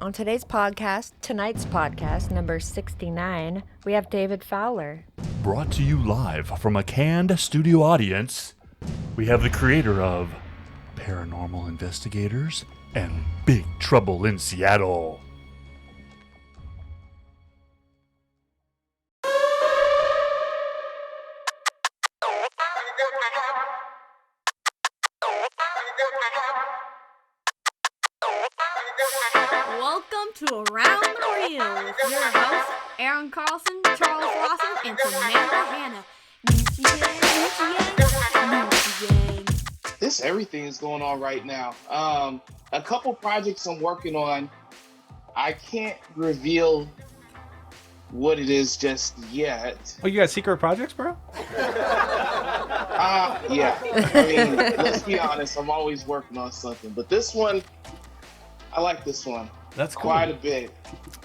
On tonight's podcast, number 69, we have David Fowler. Brought to you live from a canned studio audience, we have the creator of Paranormal Investigators and Big Trouble in Seattle. Welcome to Around the Reel with your hosts, Aaron Carlson, Charles Lawson, and Samantha Hanna. This everything is going on right now. A couple projects I'm working on. I can't reveal what it is just yet. Oh, you got secret projects, bro? Yeah. I mean, let's be honest. I'm always working on something, but this one, I like this one. That's cool. Quite a bit.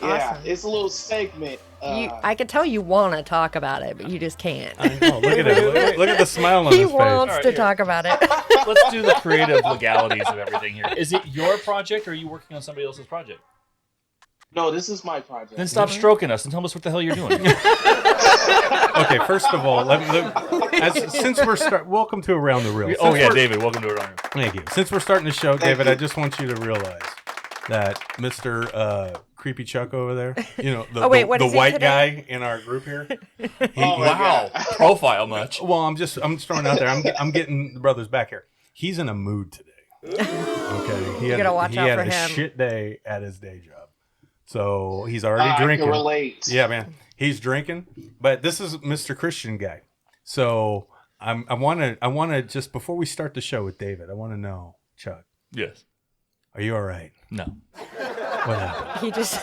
Yeah, Awesome. it's a little segment. I could tell you want to talk about it, but you just can't. I know. Look at it. Look at the smile on He his face. wants Alright, to here. talk about it. Let's do the creative legalities of everything here. Is it your project or are you working on somebody else's project? No, this is my project. Then stop stroking us and tell us what the hell you're doing. Okay, first of all, welcome to Around the Reel. David, welcome to Around. Thank you. Since we're starting the show, David, you. I just want you to realize that Mr. Creepy Chuck over there, you know, the, Oh, wait, the, what the is he white today? guy in our group here. Oh, my God. Profile much. Well, I'm just throwing it out there. I'm getting the brothers back here. He's in a mood today. Okay, You gotta watch out he for had a him. shit day at his day job, so he's already I drinking. can relate. Yeah, man, he's drinking. But this is Mr. Christian guy, so I want to just before we start the show with David, I want to know, Chuck, Yes. are you all right? No. What happened? He just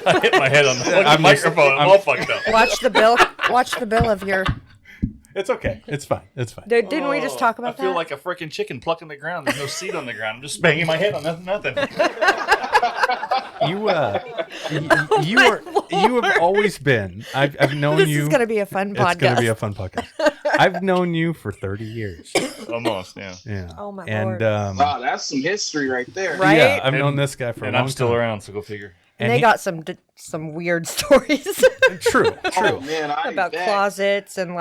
I hit my head on the microphone. I'm all fucked up. watch the bill of your. It's okay. It's fine. It's fine. Didn't we just talk about I feel that? like a freaking chicken plucking the ground. There's no seed on the ground. I'm just banging my head on nothing. You have always been. I've known This you. is gonna be a fun podcast. It's going to be a fun podcast. I've known you for 30 years. Almost, yeah. Yeah. Oh, my and, Lord. Wow, that's some history right there. Right? Yeah, I've known this guy for a And long I'm still time. around, so go figure. And they got some weird stories True. Oh, man, I about bet. closets and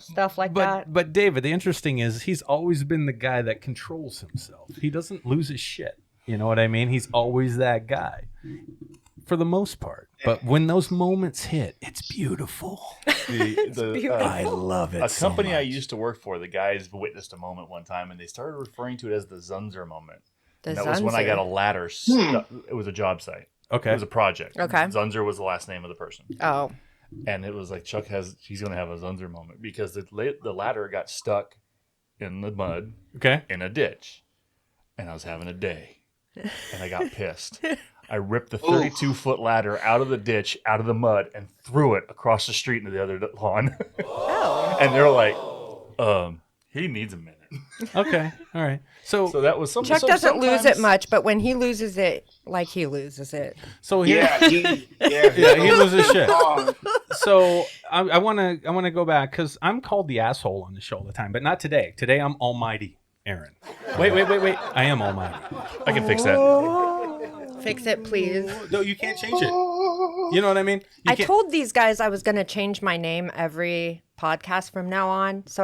stuff like that. But David, the interesting is he's always been the guy that controls himself. He doesn't lose his shit. You know what I mean? He's always that guy. For the most part. But when those moments hit, it's beautiful. beautiful. I love it. A so company I much. used to work for, the guys witnessed a moment one time, and they started referring to it as the Zunzer moment. The And that was when I Zunzer. got a ladder. It was a job site. Okay. It was a project. Okay. Zunzer was the last name of the person. Oh, And it was like he's going to have a Zunzer moment because the ladder got stuck in the mud Okay. in a ditch. And I was having a day. And I got pissed. I ripped the 32-foot ladder out of the ditch, out of the mud, and threw it across the street into the other lawn. And they're like, he needs a minute. Okay. All right. So So that was something. Chuck doesn't lose it much, but when he loses it, he loses it. here. Yeah, Yeah, he loses shit. Oh, So I want to go back because I'm called the asshole on the show all the time, but not today. Today I'm Almighty Aaron. Wait. I am Almighty. I can fix that. Fix it, please. No, you can't change it. You know what I mean? You I can't- told these guys I was going to change my name every podcast from now on, so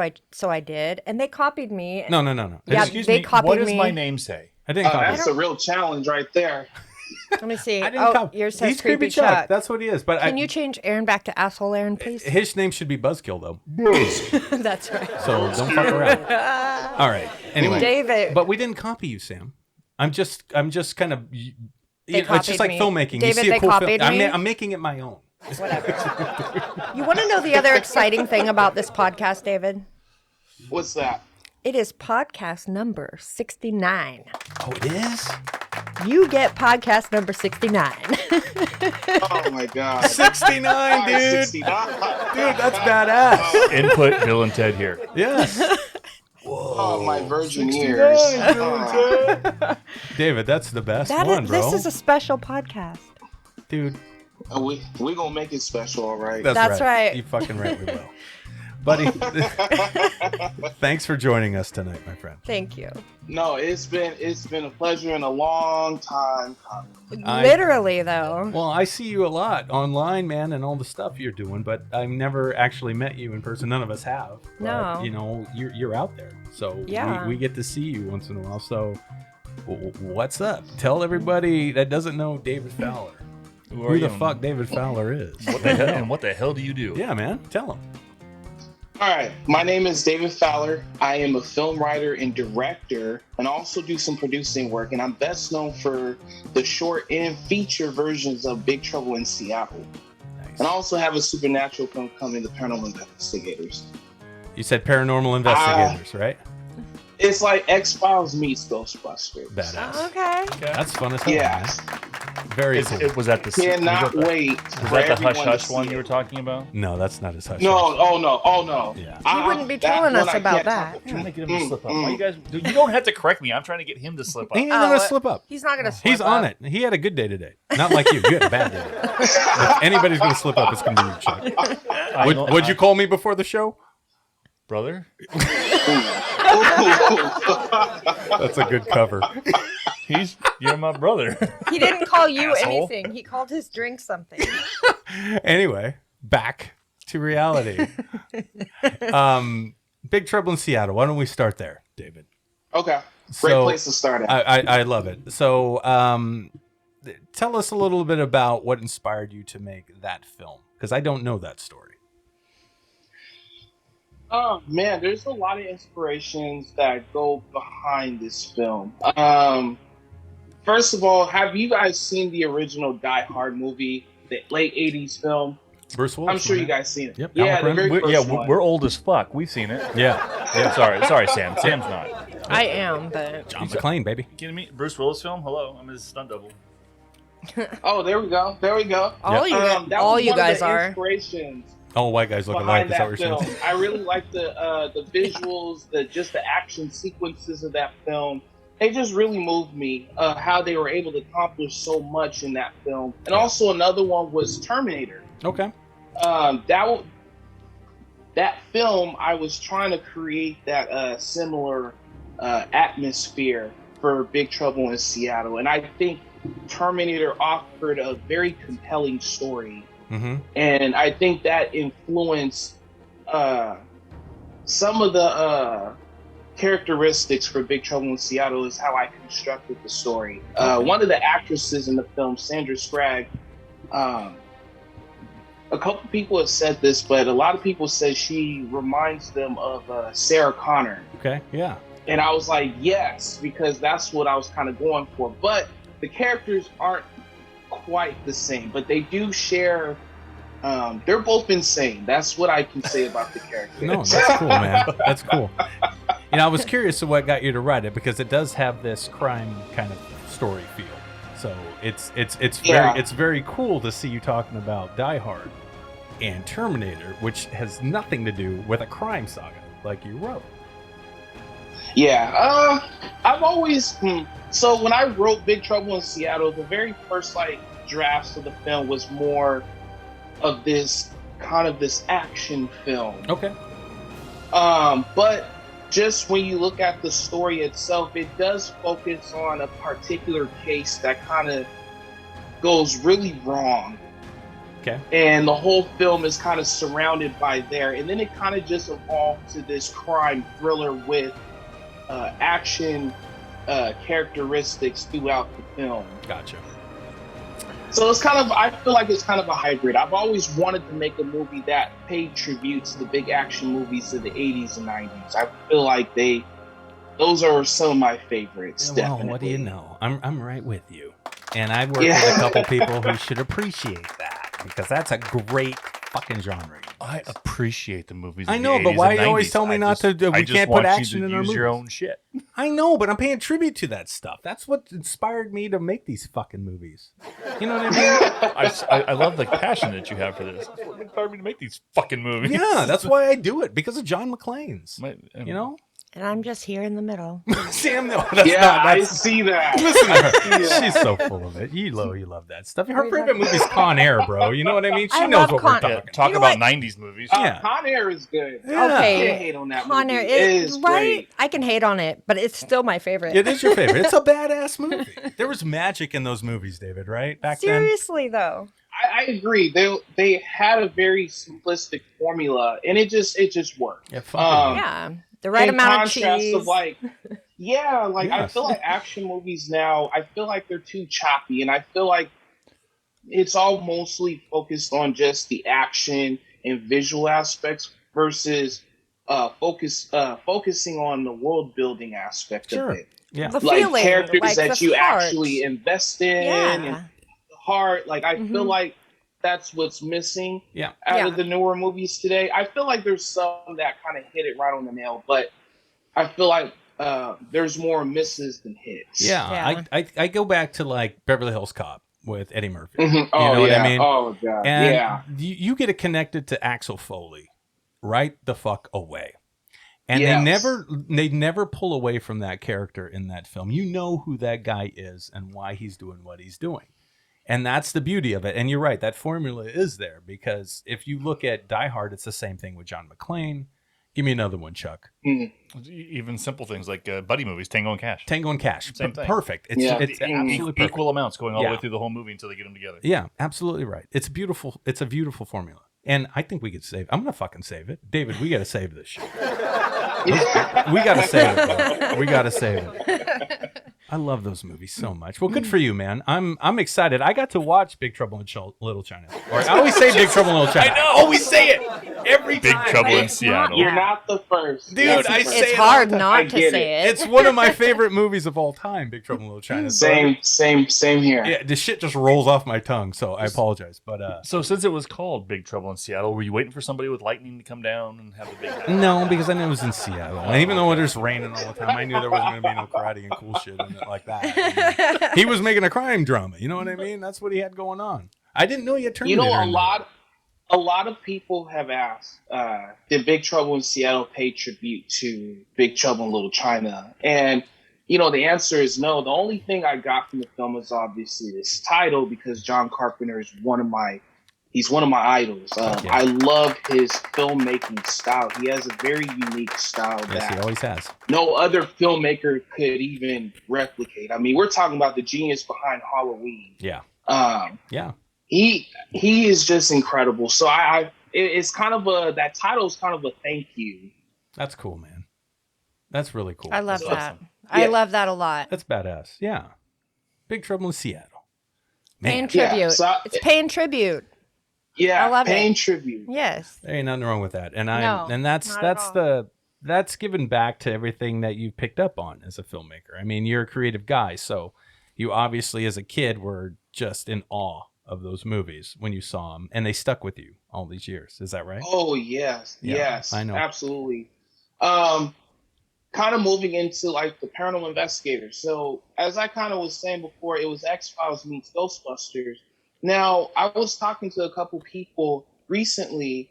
I did, and they copied me. No. Yeah, Excuse they me. copied What does me. my name say? I didn't copy. that's a real challenge right there. Let me see. I didn't copy. Yours says He's Creepy Chuck. That's what he is. But Can you change Aaron back to Asshole Aaron, please? his name should be Buzzkill though. That's right. So don't fuck around. All right. Anyway, David. but we didn't copy you, Sam. I'm just kind of. They It's just copied like me. filmmaking. David, you see a they cool copied film. me? I'm making it my own. Whatever. You want to know the other exciting thing about this podcast, David? What's that? It is podcast number 69. Oh, it is? You get podcast number 69. Oh my God. 69, dude. 69. Dude, that's badass. Input Bill and Ted here. Yes. Oh, my virgin ears. Oh. David, that's the best one, bro. This is a special podcast. Dude, We gonna make it special, all right? That's right. You fucking right, we will. buddy. Thanks for joining us tonight, my friend. Thank you. No, it's been a pleasure and a long time coming. Literally, though. Well, I see you a lot online, man, and all the stuff you're doing, but I've never actually met you in person. None of us have. But, No. you know, you're out there, so Yeah. we get to see you once in a while. So, what's up? Tell everybody that doesn't know David Fowler who the fuck David Fowler is. What the hell? And what the hell do you do? Yeah, man. Tell them. All right, my name is David Fowler. I am a film writer and director, and also do some producing work. And I'm best known for the short and feature versions of Big Trouble in Seattle. Nice. And I also have a supernatural film coming, The Paranormal Investigators. You said Paranormal Investigators, right? It's like X-Files meets Ghostbusters. Badass. Okay. That's fun as hell, Yeah. man. Very cool. It was at the. Cannot wait. Was that the Hush Hush one you were talking about? No, that's not his hush. No, oh no. Yeah. You wouldn't be telling us about that. I'm trying to get him to slip up. Why you guys? You don't have to correct me. I'm trying to get him to slip up. He ain't gonna slip up. He's not gonna slip He's on up. it. He had a good day today. Not like you. You had a bad day today. If anybody's gonna slip up, it's gonna be you, Chuck. Would you call me before the show? Brother? That's a good cover. You're my brother. He didn't call you Asshole. anything. He called his drink something. Anyway, back to reality. Big Trouble in Seattle. Why don't we start there, David? Okay. Great So, place to start at. I love it. So, tell us a little bit about what inspired you to make that film, because I don't know that story. Oh man, there's a lot of inspirations that go behind this film. First of all, have you guys seen the original Die Hard movie, the late '80s film? Bruce Willis. I'm sure you man. guys seen it. Yep. Yeah, Alan the very Grant. first one. We're old as fuck. We've seen it. Yeah. Sorry, Sam. Sam's not. I am, but John McClane, baby. Kidding me? Bruce Willis film? Hello, I'm his stunt double. Oh, there we go. all you That all was you one of guys the are. inspirations Oh, white guys look alike. behind Is that that what you're film. saying? I really like the visuals, the action sequences of that film. They just really moved me. How they were able to accomplish so much in that film. And also another one was Terminator. Okay. That film, I was trying to create that similar atmosphere for Big Trouble in Seattle, and I think Terminator offered a very compelling story. Mm-hmm. And I think that influenced some of the characteristics for Big Trouble in Seattle is how I constructed the story. One of the actresses in the film, Sandra Scragg, a couple people have said this, but a lot of people say she reminds them of Sarah Connor. Okay. Yeah. And I was like, yes, because that's what I was kind of going for. But the characters aren't quite the same, but they do share. They're both insane. That's what I can say about the characters. No, that's cool, man. That's cool. You know, I was curious of what got you to write it, because it does have this crime kind of story feel. So it's very cool to see you talking about Die Hard and Terminator, which has nothing to do with a crime saga like you wrote. Yeah, I've always so when I wrote Big Trouble in Seattle, the very first drafts of the film was more of this action film. Okay. But just when you look at the story itself, it does focus on a particular case that kind of goes really wrong. Okay. And the whole film is kind of surrounded by there. And then it kind of just evolved to this crime thriller with action characteristics throughout the film. Gotcha. So it's I feel like it's kind of a hybrid. I've always wanted to make a movie that paid tribute to the big action movies of the 80s and 90s. I feel like those are some of my favorites. Well, Definitely. what do you know? I'm right with you. And I work with a couple people who should appreciate that, because that's a great fucking genre. I appreciate the movies. I of know, the but 80s why and you always 90s. tell me I not to do- we I just can't put want you action to in our use your movies. own shit. I know, but I'm paying tribute to that stuff. That's what inspired me to make these fucking movies. You know what I mean? I love the passion that you have for this. That's what inspired me to make these fucking movies. Yeah, that's why I do it, because of John McClane's. You know? And I'm just here in the middle. Sam, no, that's Yeah, not. I That's, see that. listen to her. Yeah. She's so full of it. You love that stuff. Her favorite movie's Con Air, bro. You know what I mean? She I knows love what Con- we're talking Yeah, about. talk You know about what? 90s movies. Yeah. Con Air is good. Yeah. Okay. Can't hate on that Con Air, movie. It is right? great. I can hate on it, but it's still my favorite. It is your favorite. It's a badass movie. There was magic in those movies, David, right? Back Seriously, though. I agree. They had a very simplistic formula, and it just worked. then. Yeah, fucking Yeah. The right in amount of contrast cheese. of like, yeah, like I Yes. feel like action movies now, I feel like they're too choppy, and I feel like it's all mostly focused on just the action and visual aspects versus focusing on the world building aspect Sure. of it. yeah. The Like feeling, characters like that the you heart. actually invest in and Yeah. the heart. Like I feel Mhm. like that's what's missing Yeah. out of the newer movies today. I feel like there's some that kind of hit it right on the nail, but I feel like there's more misses than hits. Yeah. I go back to like Beverly Hills Cop with Eddie Murphy. Mhm. Oh, You know what yeah. I mean? Oh, God. And yeah. you get it connected to Axel Foley right the fuck away. And Yes. they never pull away from that character in that film. You know who that guy is and why he's doing what he's doing. And that's the beauty of it. And you're right, that formula is there because if you look at Die Hard, it's the same thing with John McClane. Give me another one, Chuck. Even simple things like buddy movies, Tango and Cash. Tango and Cash. Same thing. Perfect. It's Yeah. absolutely perfect. Equal amounts going all the Yeah. way through the whole movie until they get them together. Yeah, absolutely right. It's beautiful. It's a beautiful formula. And I think we could save. I'm gonna fucking save it, David. We gotta save this shit. We gotta save it. Bro. We gotta save it. I love those movies so much. Well, good for you, man. I'm excited. I got to watch Big Trouble in Little China. Or I always say Big Trouble in Little China. I know. I always say it every Big time. Trouble in It's Seattle. You're not the first. Dude, That's the I first. say It's it all hard the time. not I to get say it. It's one of my favorite movies of all time, Big Trouble in Little China. So Same here. yeah, the shit just rolls off my tongue, so I apologize. But So since it was called Big Trouble in Seattle, were you waiting for somebody with lightning to come down and have the big... no, because I knew it was in Seattle. And even though it was raining all the time, I knew there wasn't going to be no karate and cool shit in it like that. He was making a crime drama. You know what I mean? That's what he had going on. I didn't know he had Terminator. You know, in a lot of people have asked, did Big Trouble in Seattle pay tribute to Big Trouble in Little China? And, you know, the answer is no. The only thing I got from the film is obviously this title because John Carpenter is one of my idols. I love his filmmaking style. He has a very unique style there. Yes, he that always has. no other filmmaker could even replicate. I mean, we're talking about the genius behind Halloween. Yeah. Yeah. He is just incredible. So it's kind of that title is kind of a thank you. That's cool, man. That's really cool. I love So- that. Yeah. I love that a lot. That's badass. Yeah. Big Trouble in Seattle. Paying Man, Yeah, tribute. so- It's paying tribute. Yeah, I love it. paying tribute. Yes. there ain't nothing wrong with that. And No, that's not at all. that's given back to everything that you've picked up on as a filmmaker. I mean, you're a creative guy, so you obviously as a kid were just in awe of those movies when you saw them, and they stuck with you all these years. Is that right? Oh yes, Yeah, yes, I know. absolutely. Kind of moving into like the paranormal investigator. So as I kind of was saying before, it was X-Files meets Ghostbusters. Now I was talking to a couple people recently,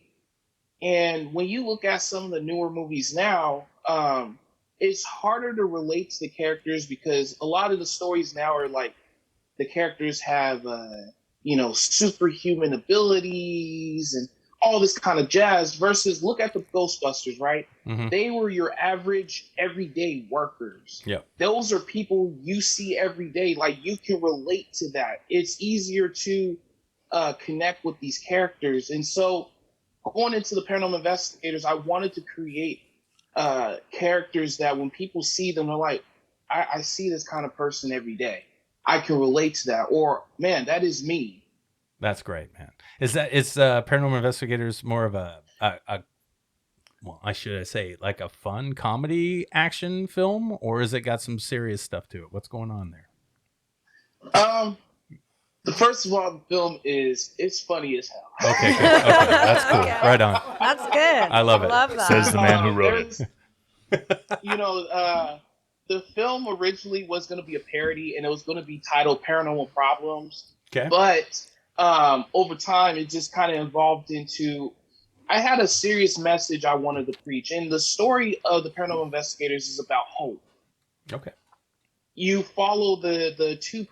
and when you look at some of the newer movies now, it's harder to relate to the characters because a lot of the stories now are like the characters have superhuman abilities and all this kind of jazz versus look at the Ghostbusters, right? Mhm. They were your average everyday workers. Yep. Those are people you see every day. Like you can relate to that. It's easier to connect with these characters. And so going into the paranormal investigators, I wanted to create characters that when people see them, they're like, I see this kind of person every day. I can relate to that. Or, man, that is me. That's great, man. Is Paranormal Investigators more of a well, I should say like a fun comedy action film, or has it got some serious stuff to it? What's going on there? First of all, the film it's funny as hell. Okay, good. Okay, that's cool. Okay. Right on. That's good. I love it. Love that. Says the man who wrote it. The film originally was going to be a parody, and it was going to be titled Paranormal Problems. Okay. But over time, it just kind of evolved into I had a serious message I wanted to preach, and the story of the Paranormal Investigators is about hope. Okay. You follow the two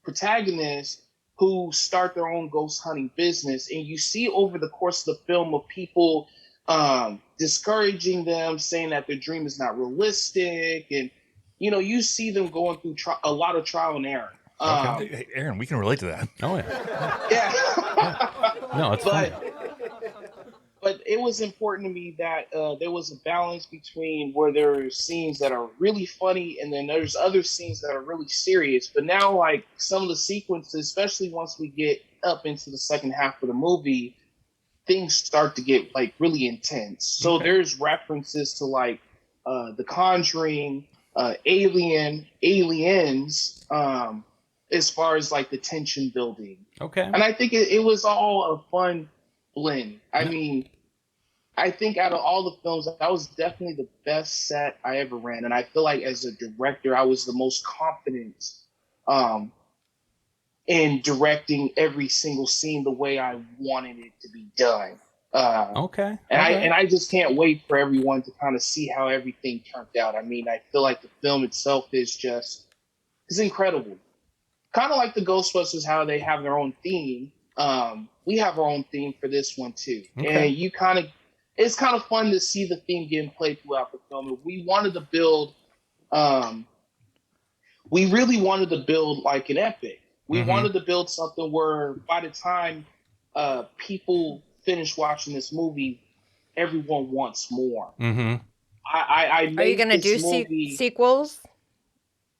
protagonists who start their own ghost hunting business, and you see over the course of the film of people discouraging them, saying that their dream is not realistic, and you see them going through a lot of trial and error. Hey, Aaron, we can relate to that. Oh yeah. Yeah. No, it's fine. But it was important to me that there was a balance between where there are scenes that are really funny and then there's other scenes that are really serious. But now, like, some of the sequences, especially once we get up into the second half of the movie, things start to get, like, really intense. So there's references to, like, The Conjuring, Aliens, as far as, like, the tension building. Okay. And I think it was all a fun blend. I mean, I think out of all the films, that was definitely the best set I ever ran. And I feel like as a director, I was the most confident in directing every single scene the way I wanted it to be done. And I just can't wait for everyone to kind of see how everything turned out. I mean, I feel like the film itself is incredible. Kind of like the Ghostbusters, how they have their own theme. We have our own theme for this one too, and it's kind of fun to see the theme getting played throughout the film. And we wanted to build, we really wanted to build like an epic. We wanted to build something where by the time people finish watching this movie, everyone wants more. Are you going to do sequels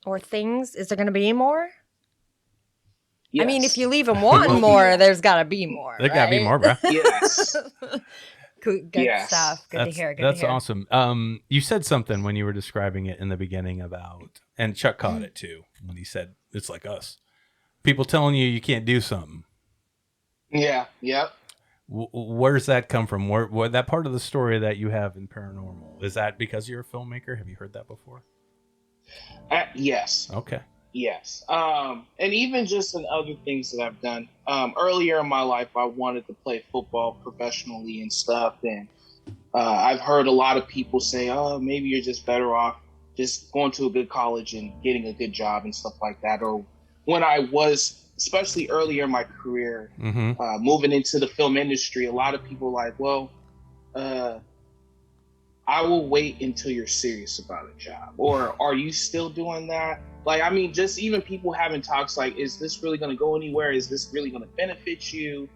or things? Is there going to be more? Yes. I mean, if you leave them wanting more, there's got to be more. There got to be more, bro. Yes. Good stuff. Good to hear. That's awesome. You said something when you were describing it in the beginning about, and Chuck caught it too, when he said, it's like us. People telling you can't do something. Yeah. Yep. Where's that come from? Where that part of the story that you have in paranormal, is that because you're a filmmaker? Have you heard that before? Yes. Okay. Yes. And even just in other things that I've done. Earlier in my life, I wanted to play football professionally and stuff. And I've heard a lot of people say, oh, maybe you're just better off just going to a good college and getting a good job and stuff like that. Or when I was, especially earlier in my career, moving into the film industry, a lot of people were like, well, I will wait until you're serious about a job. Or are you still doing that? Like, I mean, just even people having talks like, is this really going to go anywhere? Is this really going to benefit you?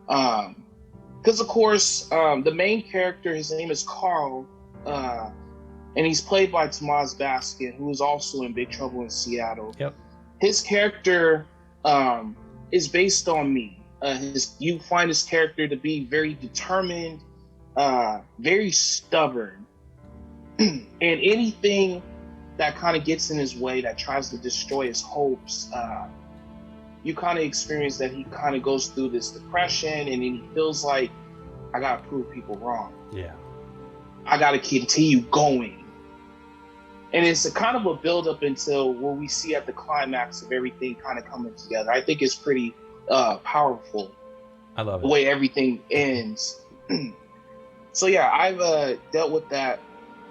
Because, of course, the main character, his name is Carl, and he's played by Tomas Baskin, who is also in Big Trouble in Seattle. Yep. His character is based on me. You find his character to be very determined, very stubborn, and anything that kind of gets in his way, that tries to destroy his hopes, you kind of experience that he kind of goes through this depression, and then he feels like, I gotta prove people wrong. Yeah. I gotta continue going. And it's a kind of a build-up until what we see at the climax of everything kind of coming together. I think it's pretty powerful. I love it. The way everything ends. So yeah, I've dealt with that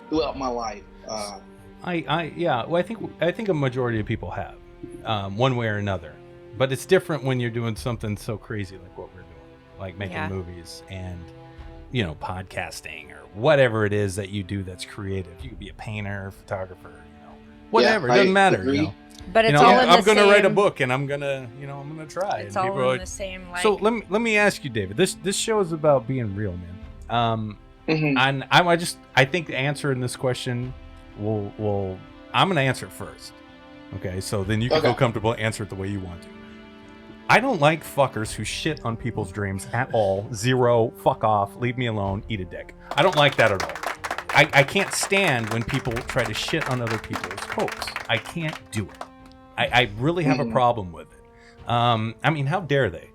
throughout my life. Well, I think a majority of people have, one way or another. But it's different when you're doing something so crazy like what we're doing, like making movies and, podcasting or whatever it is that you do that's creative. You could be a painter, photographer, whatever. It doesn't matter. But it's all in the I'm going to same... write a book and I'm going to try. It's and all in the same, like... So let me ask you, David, this show is about being real, man. And I think the answer in this question will I'm going to answer it first. Okay. So then you can feel comfortable and answer it the way you want to. I don't like fuckers who shit on people's dreams at all. Zero, fuck off, leave me alone, eat a dick. I don't like that at all. I can't stand when people try to shit on other people's hopes. I can't do it. I really have a problem with it. I mean, how dare they?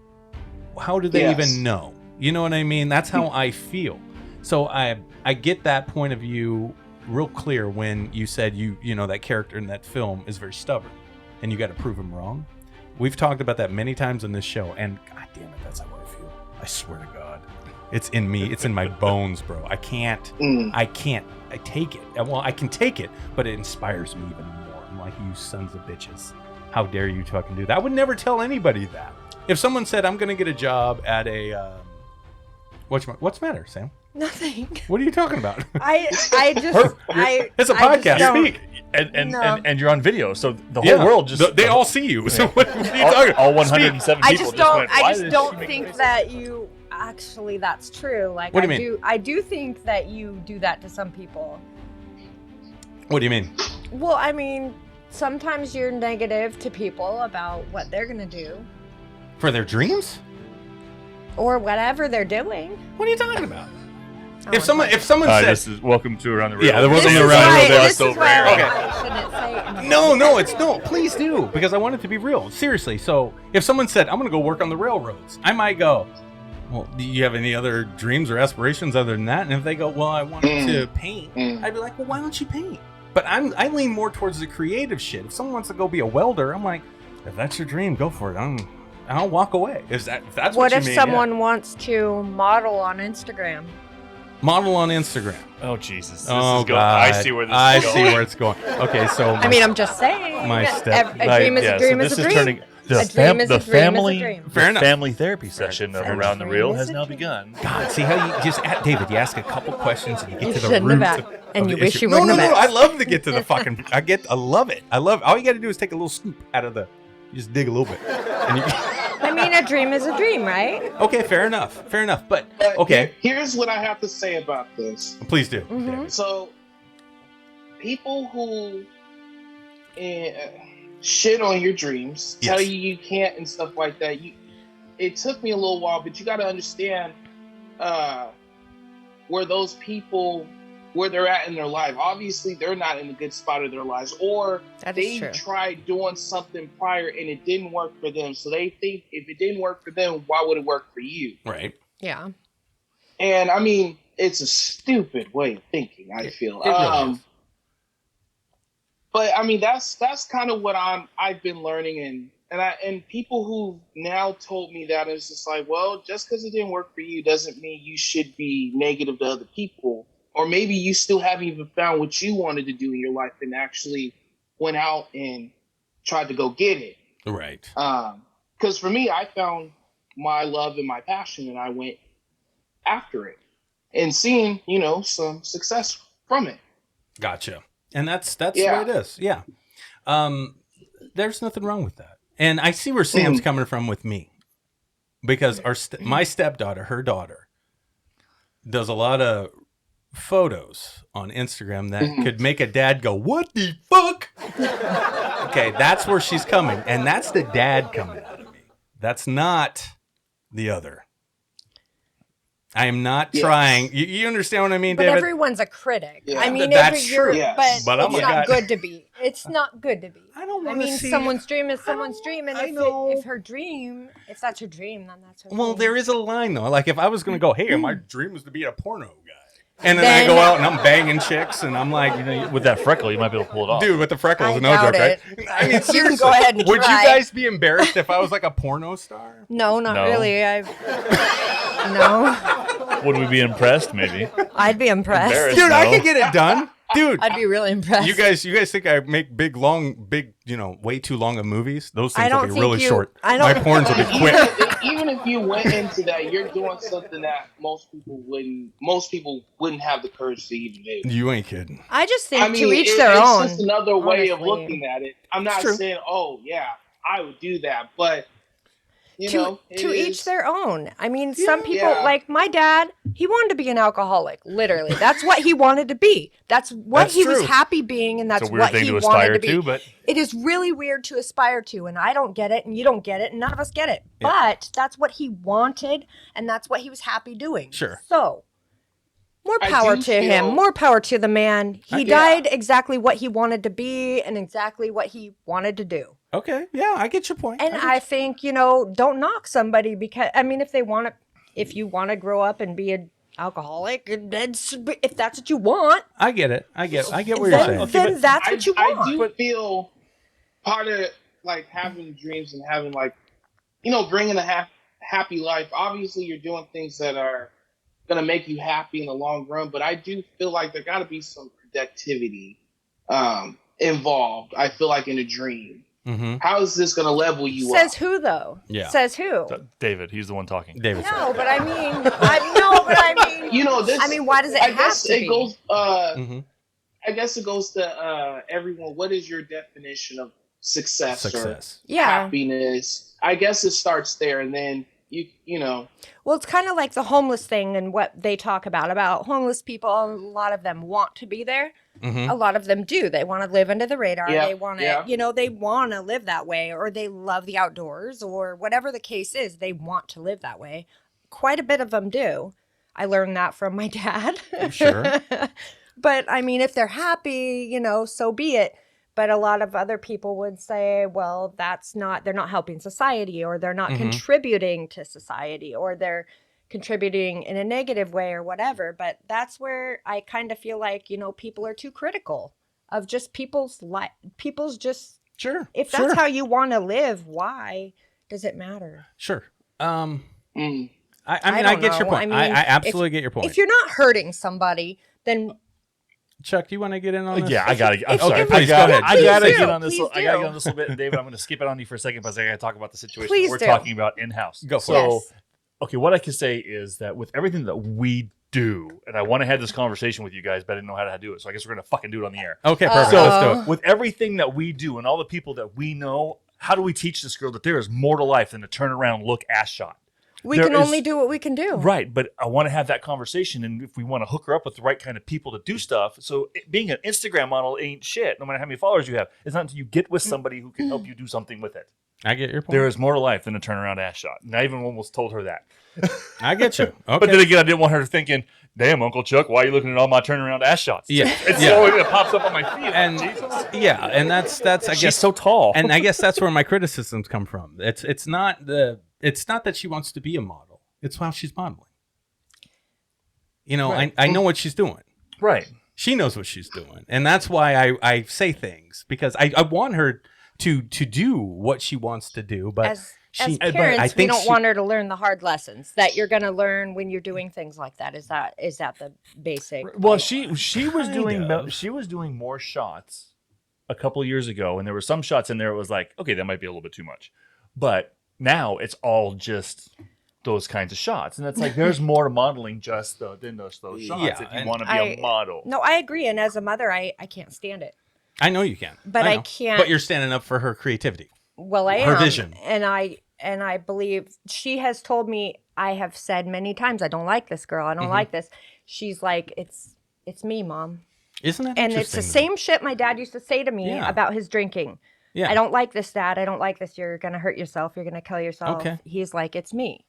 How do they even know? You know what I mean? That's how I feel. So I get that point of view real clear when you said that character in that film is very stubborn and you got to prove him wrong. We've talked about that many times on this show, and god damn it, that's how I feel. I swear to God. It's in me. It's in my bones, bro. I can't. I take it. Well, I can take it, but it inspires me even more. I'm like, you sons of bitches. How dare you fucking do that? I would never tell anybody that. If someone said, I'm going to get a job at a... what's the matter, Sam? Nothing. What are you talking about? It's a podcast. Speak. And you're on video, so the whole world just... They all see you. So what are you talking about? All 107 people I just don't think that you... Actually, that's true. Like, what do you mean? I do think that you do that to some people. What do you mean? Well, I mean, sometimes you're negative to people about what they're going to do. For their dreams? Or whatever they're doing. What are you talking about? If someone said, this is welcome to Around the Rail. Yeah, the welcome to Around the Rail. This is why I shouldn't say it. No, please do, because I want it to be real. Seriously. So if someone said, I'm going to go work on the railroads, I might go, well, do you have any other dreams or aspirations other than that? And if they go, well, I wanted to paint, I'd be like, well, why don't you paint? But I lean more towards the creative shit. If someone wants to go be a welder, I'm like, if that's your dream, go for it. I'll walk away. If that's what you mean, someone wants to model on Instagram? Model on Instagram. Oh, Jesus. God. I see where this is going. I see where it's going. Okay, so... I'm just saying. My step... A dream is a dream is a dream. Turning, a dream is a dream is a dream. Fair enough. Family therapy session of Around the Reel has now begun. God, see how you just... David, you ask a couple questions and you get to the shouldn't roots have and you the wish issue. you wouldn't have No, asked. I love to get to the fucking... I love it. All you got to do is take a little scoop out of the... You just dig a little bit. And you... I mean, a dream is a dream, right? Okay, fair enough. But okay. Here's what I have to say about this. Please do. Mm-hmm. So, people who shit on your dreams, tell you can't and stuff like that. It took me a little while, but you got to understand where those people, where they're at in their life. Obviously, they're not in a good spot of their lives, or they tried doing something prior and it didn't work for them. So they think if it didn't work for them, why would it work for you? Right. Yeah. And I mean, it's a stupid way of thinking, I feel. It really is. But I mean, that's kind of what I've been learning, and people who now told me that, it's just like, well, just because it didn't work for you doesn't mean you should be negative to other people. Or maybe you still haven't even found what you wanted to do in your life and actually went out and tried to go get it. Right. Because for me, I found my love and my passion and I went after it and seeing, some success from it. Gotcha. And that's the way it is. Yeah. There's nothing wrong with that. And I see where Sam's coming from with me. Because my stepdaughter, her daughter, does a lot of photos on Instagram that could make a dad go, what the fuck? Okay, that's where she's coming. And that's the dad coming out of me. That's not the other. I am not trying. You understand what I mean, but David? Everyone's a critic. Yeah. I mean, that's true. But it's not good to be. It's not good to be. I don't want to see. Someone's dream is someone's dream, and if that's her dream, then that's her dream. Well, there is a line though. Like if I was going to go, hey, my dream was to be a porno guy. And then I go out and I'm banging chicks, and I'm like, with that freckle, you might be able to pull it off. Dude, with the freckles, no joke, right? I mean, seriously, you can go ahead and would try. you guys be embarrassed if I was like a porno star? No, not really. No. Would we be impressed? Maybe. I'd be impressed. Dude, I could get it done. Dude, I'd be really impressed. You guys think I make big, way too long of movies? Those things will be really short. My porns will be quick. Even if you went into that, you're doing something that most people wouldn't have the courage to even do. You ain't kidding. I just think to each their own. It's just another way of looking at it. I'm not saying, oh yeah, I would do that, but to each their own. I mean, some people, like my dad, he wanted to be an alcoholic. Literally, that's what he wanted to be. That's what he was happy being, and that's what he wanted to be. But it is really weird to aspire to, and I don't get it, and you don't get it, and none of us get it. Yeah. But that's what he wanted, and that's what he was happy doing. Sure. So, more power to him. More power to the man. He died exactly what he wanted to be, and exactly what he wanted to do. Okay, yeah, I get your point. And I think, don't knock somebody because, I mean, if you want to grow up and be an alcoholic, if that's what you want. I get it. I get what you're saying. Then that's what you want. I do feel part of, like, having dreams and having, like, bringing a happy life. Obviously, you're doing things that are gonna make you happy in the long run. But I do feel like there got to be some productivity involved. I feel like in a dream. Mm-hmm. How is this going to level you Says up? who though? Yeah. Says who? David. He's the one talking. David. No, but I mean, this. I mean, why does it have to be? Goes, I guess it goes to everyone. What is your definition of success. Or happiness? I guess it starts there, and then you know. Well, it's kind of like the homeless thing and what they talk about homeless people. A lot of them want to be there. Mm-hmm. A lot of them do. They want to live under the radar. Yeah. They want to, they want to live that way, or they love the outdoors, or whatever the case is. They want to live that way. Quite a bit of them do. I learned that from my dad. Sure. But I mean, if they're happy, so be it. But a lot of other people would say, well, they're not helping society, or they're not contributing to society, or they're contributing in a negative way or whatever. But that's where I kind of feel like, people are too critical of just people's just. Sure. If that's how you want to live, why does it matter? Sure. I mean, I get your point. I absolutely get your point. If you're not hurting somebody, then Chuck, do you want to get in on this? Yeah, I gotta. I'm sorry. Please, go ahead. I gotta get on this. I gotta get on this a little bit, and David, I'm going to skip it on you for a second because I gotta talk about the situation we're talking about in house. Go for it. Okay, what I can say is that with everything that we do, and I want to have this conversation with you guys, but I didn't know how to do it, so I guess we're going to fucking do it on the air. Okay, perfect. Let's do it. With everything that we do and all the people that we know, how do we teach this girl that there is more to life than to turn around, look, ass shot? We can only do what we can do. Right, but I want to have that conversation, and if we want to hook her up with the right kind of people to do stuff, so being an Instagram model ain't shit, no matter how many followers you have. It's not until you get with somebody who can help you do something with it. I get your point. There is more to life than a turnaround ass shot. And I even almost told her that. I get you. Okay. But then again, I didn't want her thinking, damn, Uncle Chuck, why are you looking at all my turnaround ass shots? Yeah. It's slowly it pops up on my feed. And and that's I guess she's so tall. And I guess that's where my criticisms come from. It's not that she wants to be a model. It's how she's modeling. Right. I know what she's doing. Right. She knows what she's doing. And that's why I say things, because I want her to do what she wants to do, but as parents, we don't want her to learn the hard lessons that you're going to learn when you're doing things like that. Is that the basic? Well, she was doing more shots a couple of years ago, and there were some shots in there. It was like, okay, that might be a little bit too much, but now it's all just those kinds of shots, and it's like there's more to modeling just than those shots. If you want to be a model. No, I agree, and as a mother, I can't stand it. I know you can, but I can't. But you're standing up for her creativity. Well, I her am, vision, and I believe she has told me. I have said many times, I don't like this girl. I don't like this. She's like, it's me, Mom. Isn't that and it's the same shit my dad used to say to me about his drinking. Yeah, I don't like this, Dad. I don't like this. You're gonna hurt yourself. You're gonna kill yourself. Okay. He's like, it's me.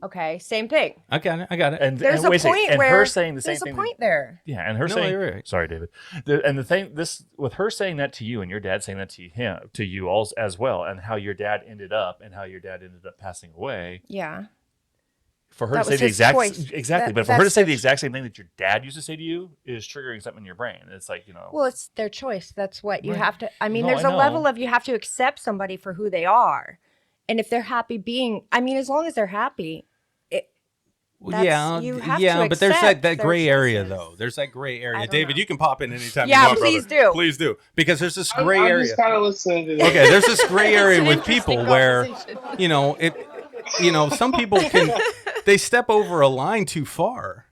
Okay, same thing. I got it. And there's a point where her saying the same thing. There's a point there. Yeah, and her saying, right. Sorry, David. And the thing, with her saying that to you, and your dad saying that to you all as well, and how your dad ended up passing away. Yeah. For her to say the exact but for her to say the exact same thing that your dad used to say to you is triggering something in your brain. It's like, Well, it's their choice. That's what you have to. I mean, there's a level of you have to accept somebody for who they are. And if they're happy as long as they're happy, but there's that gray area, though. There's that gray area. David, you can pop in anytime you want, please brother. Please do. Because there's this gray area. I'm just kind of listening to this. Okay, there's this gray area with people where, some people they step over a line too far.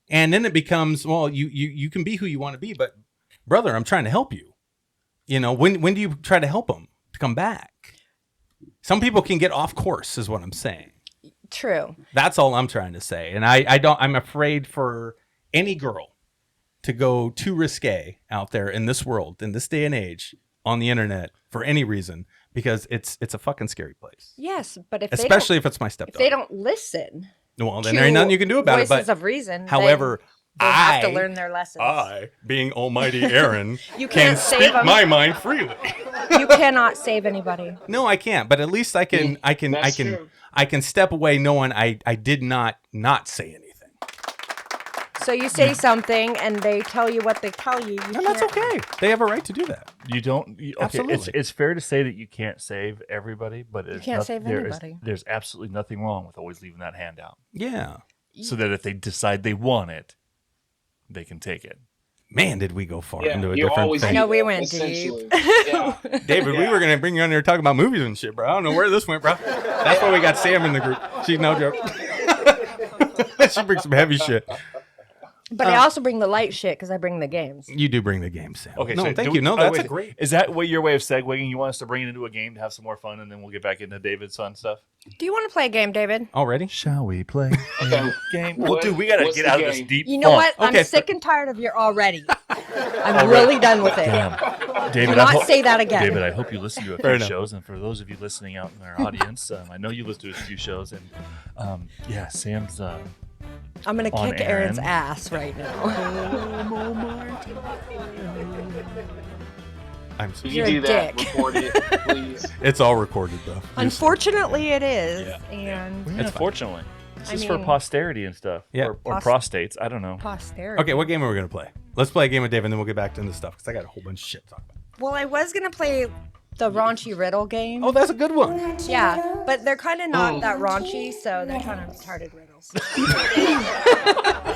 And then it becomes, well, you can be who you want to be, but brother, I'm trying to help you. When do you try to help them to come back? Some people can get off course, is what I'm saying. True. That's all I'm trying to say. And I'm afraid for any girl to go too risque out there in this world, in this day and age, on the internet for any reason, because it's a fucking scary place. Yes, but if if it's my stepdaughter. If they don't listen. Well, then there ain't nothing you can do about it. Voices of reason. However, they have to learn their lessons. I, being almighty Aaron, you can speak my mind freely. You cannot save anybody. No, I can't. But at least I can step away knowing I did not say anything. So you say something and they tell you what they tell you. And that's okay. They have a right to do that. You don't. Absolutely. It's fair to say that you can't save everybody, but you can't save anybody. There's absolutely nothing wrong with always leaving that hand out. Yeah. so that if they decide they want it, they can take it. Man, did we go far Yeah, into a you're different always thing. I know we evil, went essentially. deep. Yeah. David, we Yeah. were going to bring you on here talking about movies and shit, bro. I don't know where this went, bro. That's why we got Sam in the group. She's no joke. She brings some heavy shit. But I also bring the light shit because I bring the games. You do bring the game, Sam. Okay, no, so thank do you. we- No, oh, that's wait, a great. Is that what your way of segueing? You want us to bring it into a game to have some more fun, and then we'll get back into David's fun stuff? Do you want to play a game, David? Already? Shall we play Okay. game? Well, What- dude, we got to what's get the out of this game? deep You know funk. what? Okay, I'm sick and tired of your already. I'm Already. really done with it. Damn. Do David, not say that again. David, I hope you listen to a Fair few enough. shows, and for those of you listening out in our audience, I know you listen to a few shows, and yeah, Sam's I'm going to On kick Aaron's Aaron. ass right now. I'm so If You're you a do that, dick. record it, please. It's all recorded, though. Unfortunately, it is. Yeah. And It's fine. unfortunately. This I is for mean- posterity and stuff. Yeah. Or prostates. I don't know. posterity. Okay, what game are we going to play? Let's play a game with David, and then we'll get back to the stuff, because I got a whole bunch of shit to talk about. Well, I was going to play the raunchy riddle game. Oh, that's a good one. Yeah, but they're kind of not that raunchy, so they're kind of retarded riddles.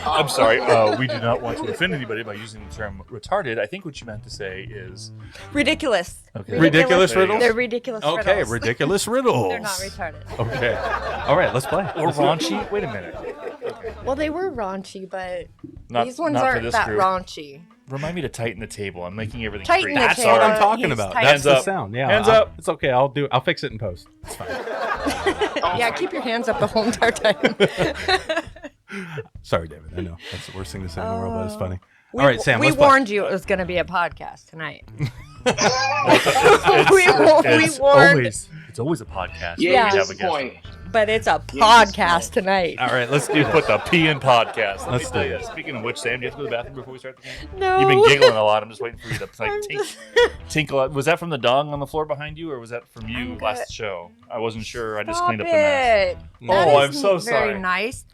I'm sorry. We do not want to offend anybody by using the term retarded. I think what you meant to say is Ridiculous. Okay. Ridiculous There you go. riddles? They're ridiculous Okay, riddles. ridiculous riddles. They're not retarded. Okay. All right, let's play. or raunchy. Wait a minute. Well, they were raunchy, but Not, these ones not for aren't this that group. raunchy. Remind me to tighten the table. I'm making everything Tighten crazy. the That's table. what I'm talking He's about. tight. That's Hands the up. sound. Yeah. Hands I'll- up. It's okay. I'll fix it in post. It's fine. Yeah, keep your hands up the whole entire time. Sorry, David. I know that's the worst thing to say in the world, but it's funny. We, All right, Sam. we let's play. warned you it was going to be a podcast tonight. It's, we it's warned, always a podcast. Yeah, We Yeah. have just a the guest point. but it's a Yeah, podcast tonight. All right, let's do You this. put the P in podcast. Let Let's me tell do you. this. Speaking of which, Sam, do you have to go to the bathroom before we start the game? No. You've been giggling a lot. I'm just waiting for you to like I'm tink, just- tinkle. Was that from the dong on the floor behind you, or was that from you I'm good. last show? I wasn't sure. I just Stop cleaned up the mess. it. No. That Oh, is I'm so very sorry. nice.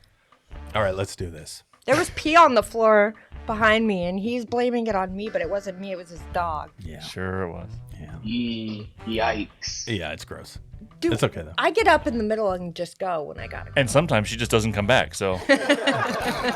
All right, let's do this. There was pee on the floor behind me, and he's blaming it on me, but it wasn't me. It was his dog. Yeah. Sure it was. Yeah. Yikes. Yeah, it's gross. Dude, It's okay though. I get up in the middle and just go when I gotta go. And sometimes she just doesn't come back. So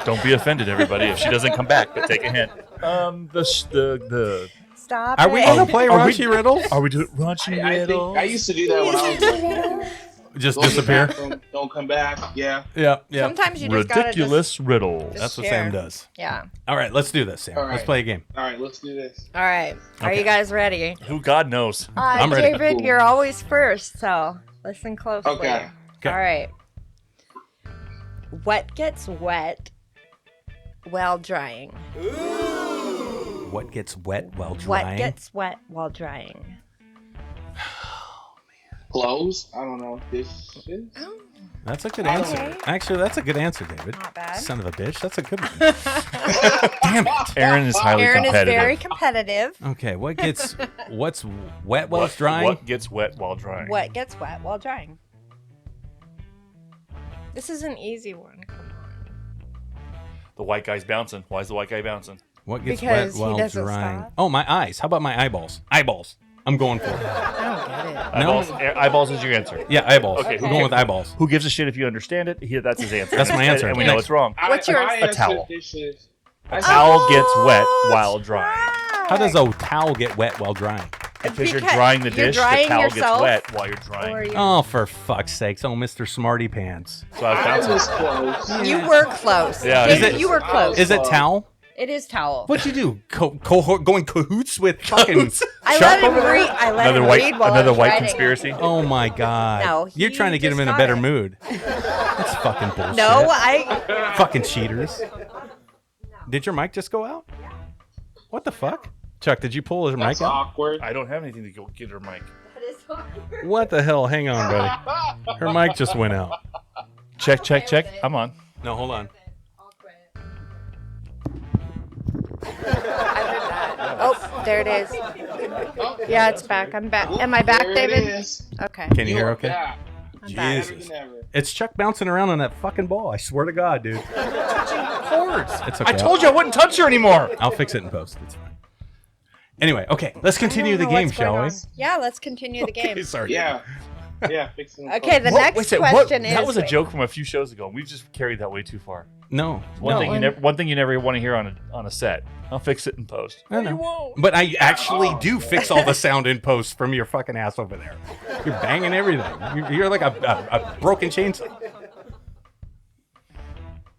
don't be offended, everybody, if she doesn't come back. But take a hint. The Stop Are we it. gonna play Are we- raunchy riddles? are we doing raunchy I riddles? think I used to do that when I was like, Just go to the disappear? bathroom, don't come back. Yeah. Yeah, yeah. Sometimes you just gotta Ridiculous riddles. That's what share. Sam does. Yeah. All right, let's do this, Sam. All Let's right. play a game. All right, let's do this. All right. Are Okay. you guys ready? Who God knows. I'm ready. David, Cool. you're always first, so listen closely. Okay. Okay. All right. What gets wet while drying? What gets wet while What drying? gets wet while drying? Clothes? I don't know. Dishes? Oh, That's a good Okay. answer. Actually, that's a good answer, David. not bad. Son of a bitch. That's a good one. Damn it. Aaron is highly Aaron is competitive. very competitive. Okay, what's wet while it's drying? What gets wet while drying? What gets wet while drying? This is an easy one. Come on. The white guy's bouncing. Why is the white guy bouncing? What gets Because wet he while doesn't drying? stop. Oh, my eyes. How about my eyeballs? Eyeballs. I'm going for it. I don't get it. No. Eyeballs. Eyeballs is your answer. Yeah, eyeballs. Okay, We're going with eyeballs. Who gives a shit if you understand it? That's his answer. That's my answer. And we know Next. it's wrong. What's yours? I A answered towel. Dishes. A towel gets wet Oh, while drying. How does a towel get wet while drying? Because you're Because drying the you're dish, drying the towel yourself, gets wet while you're drying. Or you, Oh, for fuck's sakes. Oh, Mr. Smarty Pants. So I was I bouncing. was close. you were close. Yeah, David, is it- you were close. Is it towel? It is towel. What'd you do? Cohort going cahoots with fucking I Chuck let him over there? read. I let Another him white, read while I another was white writing. conspiracy. Oh my god. No, You're he trying to get just him in a got better it. mood. That's fucking bullshit. No, I. Fucking cheaters. Did your mic just go out? What the fuck? Chuck, did you pull his That's mic out? awkward. I don't have anything to go get her mic. What the hell? Hang on, buddy. Her mic just went out. Check, check, check. I'm on. No, hold on. Oh, there it is. Yeah, it's back. I'm back. Am I back, There David? It is. Okay. Can you hear are okay? back. I'm back. Jesus. Better than ever. It's Chuck bouncing around on that fucking ball. I swear to God, dude. Cords. It's okay. I told you I wouldn't touch her anymore. I'll fix it in post. It's fine. Anyway, okay, let's continue the I don't know game, what's going shall we? on. Yeah, let's continue the game. Okay, sorry. Yeah. Yeah, fixing the Okay, car. the next question is... That was a joke from a few shows ago. We've just carried that way too far. No. One thing you never want to hear on a set. I'll fix it in post. I know. But I actually do fix all the sound in post from your fucking ass over there. You're banging everything. You're like a broken chainsaw.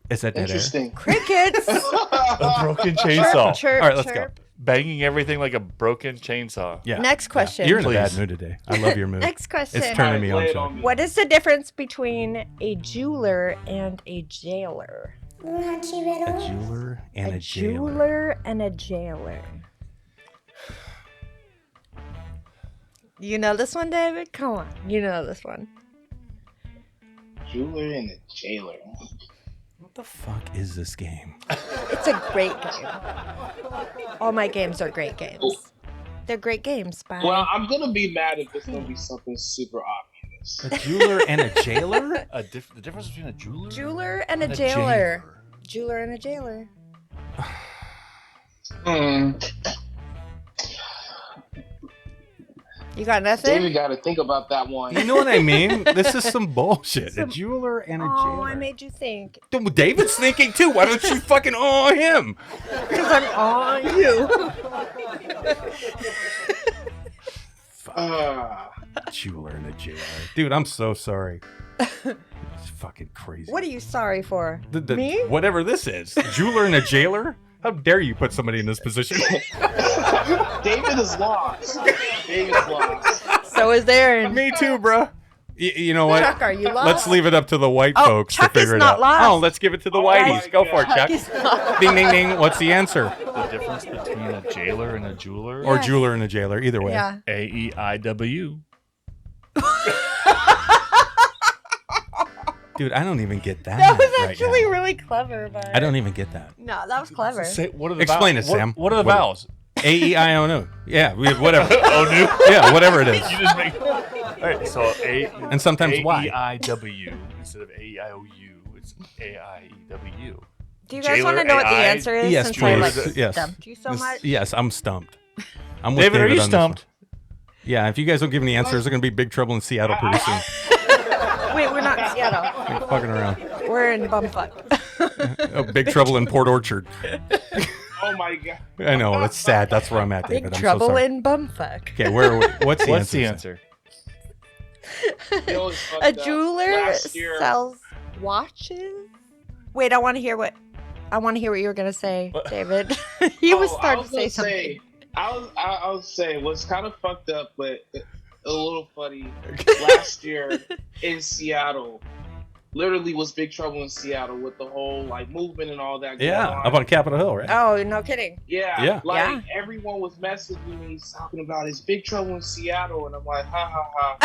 Is that dead air? Interesting. Crickets. A broken chainsaw. Chirp, All right, let's chirp. Banging everything like a broken chainsaw. Yeah. Next question. You're in a Please. bad mood today. I love your mood. Next question. It's turning me Lay on. it Sean. me. What is the difference between a jeweler and a jailer? A jeweler and a jailer. Jeweler and a jailer. You know this one, David? Come on. You know this one. Jeweler and a jailer. What the fuck is this game? It's a great game. All my games are great games. They're great games, bye. Well, I'm gonna be mad if it's gonna be something super obvious. A jeweler and a jailer? The difference between a jeweler? Jeweler and a jailer. Jeweler and a jailer. You got nothing? David got to think about that one. You know what I mean? This is some bullshit. A jeweler and a jailer. Oh, I made you think. David's thinking too. Why don't you fucking awe him? Because I'm on you. Jeweler and a jailer. Dude, I'm so sorry. It's fucking crazy. What are you sorry for? Me? Whatever this is. Jeweler and a jailer? How dare you put somebody in this position? David is lost. David's lost. So is Aaron. Me too, bro. You know what? Chuck, are you lost? Let's leave it up to the white Oh, folks Chuck to figure is it not out. lost. Oh, let's give it to the whiteys. Go for it, Chuck. Ding, ding, ding. What's the answer? The difference between a jailer and a jeweler? Or Yes. jeweler and a jailer. Either way. Yeah. AEIW. Dude, I don't even get that. That was right actually now. really clever, but I don't even get that. No, that was clever. Say, what are the Explain vowels? it, Sam. What are the What- vowels? AEIONO. Yeah, whatever. Oh, no. Yeah, whatever it is. You just make. All right, so And sometimes Y. AEIW instead of AEIOU. It's AIEW. Do you guys Jailer, want to know what the AI? answer is? Yes, since I like please. Yes. stumped you so much? Yes, I'm stumped. I'm with David, are you on this one. stumped? Yeah, if you guys don't give me answers, there's going to be big trouble in Seattle pretty soon. Wait, we're not in Seattle. Like fucking around. We're in Bumfuck. Oh, big trouble in Port Orchard. Oh my god. I know, that's sad. That's where I'm at, David. Big I'm trouble so sorry. in Bumfuck. Okay, where are we? What's the What's answer? the answer? It was fucked A up. jeweler Last year- sells watches. Wait, I want to hear what you were gonna say, David. You was starting to say something. I was saying what's kind of fucked up, but a little funny. Last year in Seattle, literally was big trouble in Seattle with the whole like movement and all that. Yeah, going on. up on Capitol Hill, right? Oh, no kidding. Yeah, Yeah. like everyone was messaging me talking about it's big trouble in Seattle, and I'm like, ha ha ha.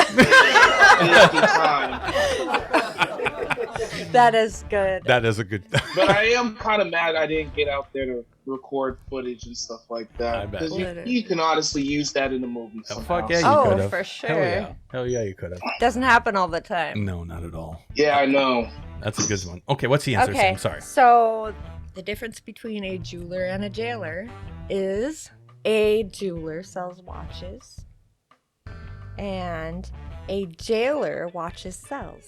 That is good. That is a good. But I am kind of mad I didn't get out there to record footage and stuff like I that. bet. Because you can honestly use that in the movie. Oh, Somehow. fuck yeah, you Oh, could have. for sure. Hell yeah. Hell yeah, you could have. Doesn't happen all the time. No, not at all. Yeah, I know. That's a good one. Okay, what's the answer, Okay, Sam? Sorry. so the difference between a jeweler and a jailer is a jeweler sells watches and a jailer watches sells.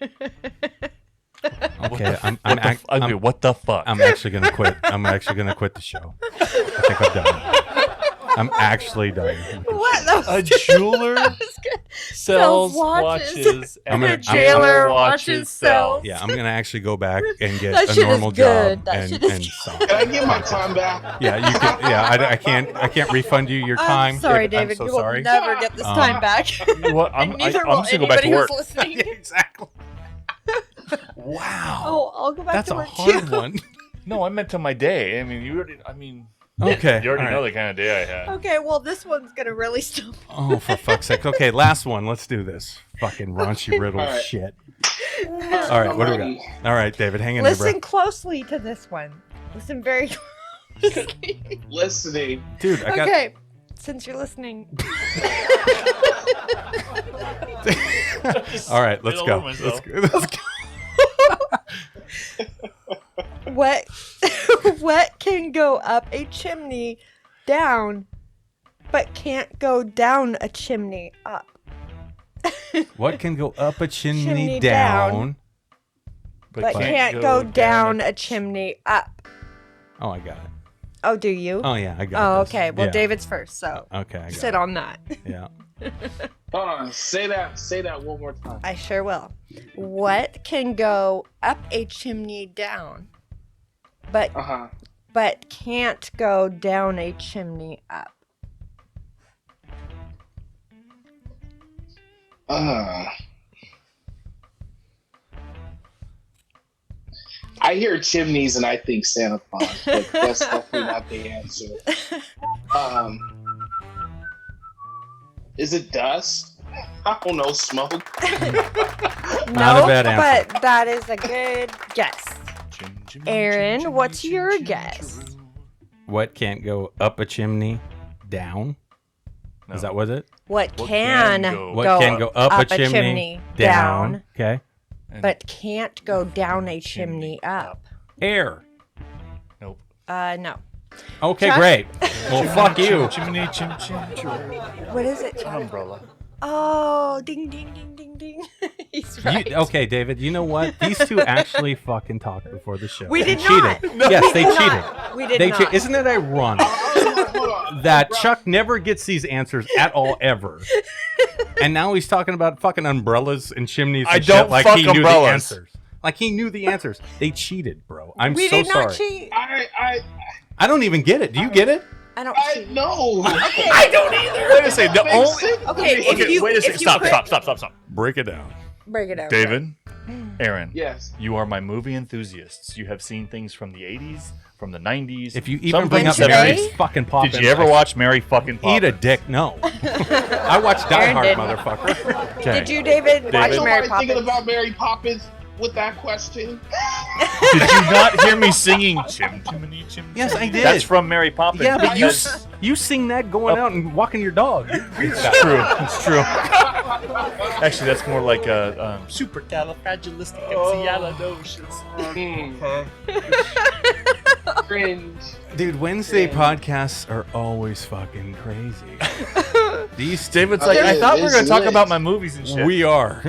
Okay, What the fuck? I'm actually gonna quit. I'm actually gonna quit the show. I think I'm done. I'm actually done. What? That was A good. jeweler That was good. sells watches. watches, I'm and gonna- a I'm jailer gonna- watches sells. Yeah, I'm gonna actually go back and get That a shit is normal good. job That and shit is and good. sell. Can I get my time back? Yeah, you can. Yeah, I can't refund you your time. I'm sorry, David. I'm so you will sorry. never get this time back. You know what? I'm And neither just will gonna go back to anybody work. who's listening. Exactly. Wow. Oh, I'll go back That's to a work hard too. one. No, I meant to my day. I mean, you already. Okay. You already all know right. the kind of day I had. Okay, well, this one's gonna really stump. Oh, for fuck's sake. Okay, last one. Let's do this. Fucking raunchy riddle All right. shit. All right, what do we got? All right, David, hang in there, Listen bro. closely to this one. Listen very closely. Listening. Dude, I got. Okay, since you're listening. All right, let's Spit all go. over Let's myself. go. Let's go. What can go up a chimney down, but can't go down a chimney up? What can go up a chimney, Chimney down? down. But can't go down a chimney up. Oh, I got it. Oh, do you? Oh, yeah, I got Oh, this. okay. Well, Yeah. David's first, so Okay, I got sit it. on that. Yeah. Hold on. Say that one more time. I sure will. What can go up a chimney down, but can't go down a chimney up? I hear chimneys and I think Santa Claus, but that's definitely not the answer. Is it dust? I don't know, smoke. Not a bad answer. But that is a good guess. Aaron, what's your guess? What can't go up a chimney, down? No. Is that what it? What What can can go What go can go up, up a chimney, down, Okay. And but can't go down a chimney up? Air. Nope. No. Okay, Chuck? great. Well, fuck you. Chimney, chim, chim, chim. What is it, Chuck? Umbrella. Oh, ding, ding, ding, ding, ding. He's right. Okay, David, you know what? These two actually fucking talked before the show. We did They cheated. not. Yes, We they did cheated. not. We did They not. Isn't it ironic Hold on. that Chuck never gets these answers at all ever? And now he's talking about fucking umbrellas and chimneys and I shit don't like fuck he knew the umbrellas. answers. Like he knew the answers. They cheated, bro. I'm We so did not sorry. cheat. I don't even get it. Do you get it? I don't I cheat. know. Okay. I don't either. Wait a second. The only. Okay, if you wait a second. if you Stop, put- stop. Break it down. Break it down. David, Aaron, Yes. you are my movie enthusiasts. You have seen things from the 80s, from the 90s. If you even some bring up things today? Mary fucking Poppins, Did you ever watch Mary fucking Poppins? Eat a dick? No. I watched Die Aaron Hard, did. motherfucker. Okay. Did you, David, watch David? Mary Somebody Poppins? thinking about Mary Poppins with that question? Did you not hear me singing Chim Chimney Chim? Yes, I did. That's from Mary Poppins. Yeah, but you because- you sing that going out and walking your dog. It's true. It's true. Actually, that's more like a supercalifragilisticexpialidocious. Cringe. Dude, Wednesday podcasts are always fucking crazy. These David's Oh, like, yeah, I thought we were it's gonna talk lit. about my movies and shit. we are.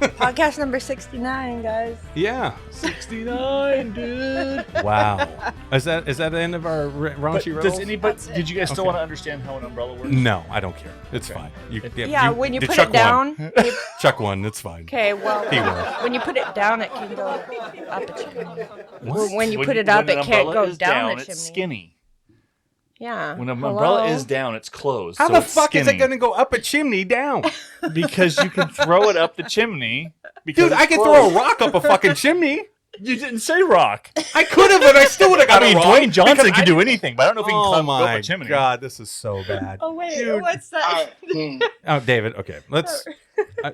Podcast number 69, guys. Yeah. 69, dude. Wow. Is that the end of our raunchy Does rolls? anybody? That's it. Did you guys still Okay. want to understand how an umbrella works? No, I don't care. It's Okay. fine. Yeah, when you did put Chuck it down. One. Chuck one. It's fine. Okay, well, He will. when you put it down, it can go up a chimney. What? When you put it up, when it an can't umbrella go is down a It's chimney. skinny. Yeah. When an Hello? umbrella is down, it's closed. How so the it's fuck is it skinny. going to go up a chimney down? Because you can throw it up the chimney. Because Dude, I it's can throw a closed. rock up a fucking chimney. You didn't say rock. I could have, but I still would have got I mean, it wrong. Dwayne Johnson because can I- do anything, but I don't know if he can Oh climb my up a chimney. god, this is so bad. Oh, wait. Dude. What's that? Oh, David. Okay, let's.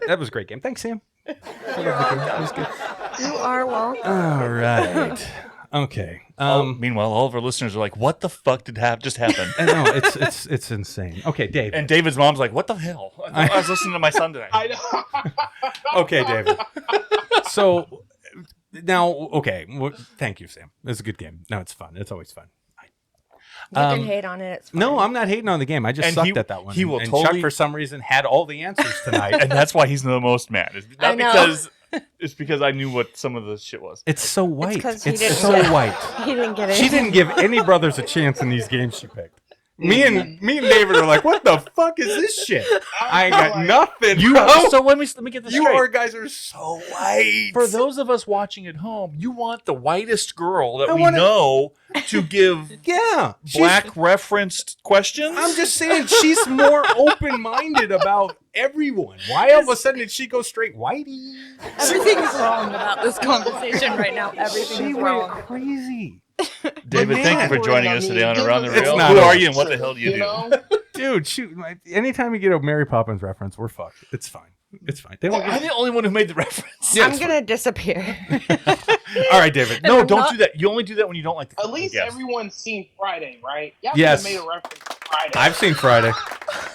That was a great game. Thanks, Sam. I love the game. That was good. You are welcome. All right. Okay. Meanwhile, all of our listeners are like, "What the fuck did just happen?" I know it's insane. Okay, Dave. And David's mom's like, "What the hell?" I was listening to my son today. I know. Okay, David. So now, okay. Well, thank you, Sam. It's a good game. No, it's fun. It's always fun. You can hate on it. It's fine. No, I'm not hating on the game. I just And sucked he- at that one. he will and totally- Chuck, for some reason, had all the answers tonight. And that's why he's the most mad. It's I not know. because it's because I knew what some of the shit was. It's so white. 'cause he It's didn't so get- white. He didn't get it. She didn't give any brothers a chance in these games she picked. Me and David are like, what the fuck is this shit? I ain't got nothing. You bro. so let me get this You straight. are guys are so white. For those of us watching at home, you want the whitest girl that I we wanna- know to give yeah, black referenced questions. I'm just saying she's more open-minded about everyone. Why all of a sudden did she go straight whitey? Everything's wrong about this conversation right now. She Everything's went wrong. crazy. David, Man. thank you for joining us today on Around the It's Reel. not Who over. are you and what the hell do you do? know? Dude, shoot. Anytime you get a Mary Poppins reference, we're fucked. It's fine. It's fine. They won't I'm the only one who made the reference. Yeah, I'm it's going to disappear. All right, David. No, I'm don't not- do that. You only do that when you don't like the At least yes. everyone's seen Friday, right? Y'all Yes. made a reference to Friday. I've seen Friday.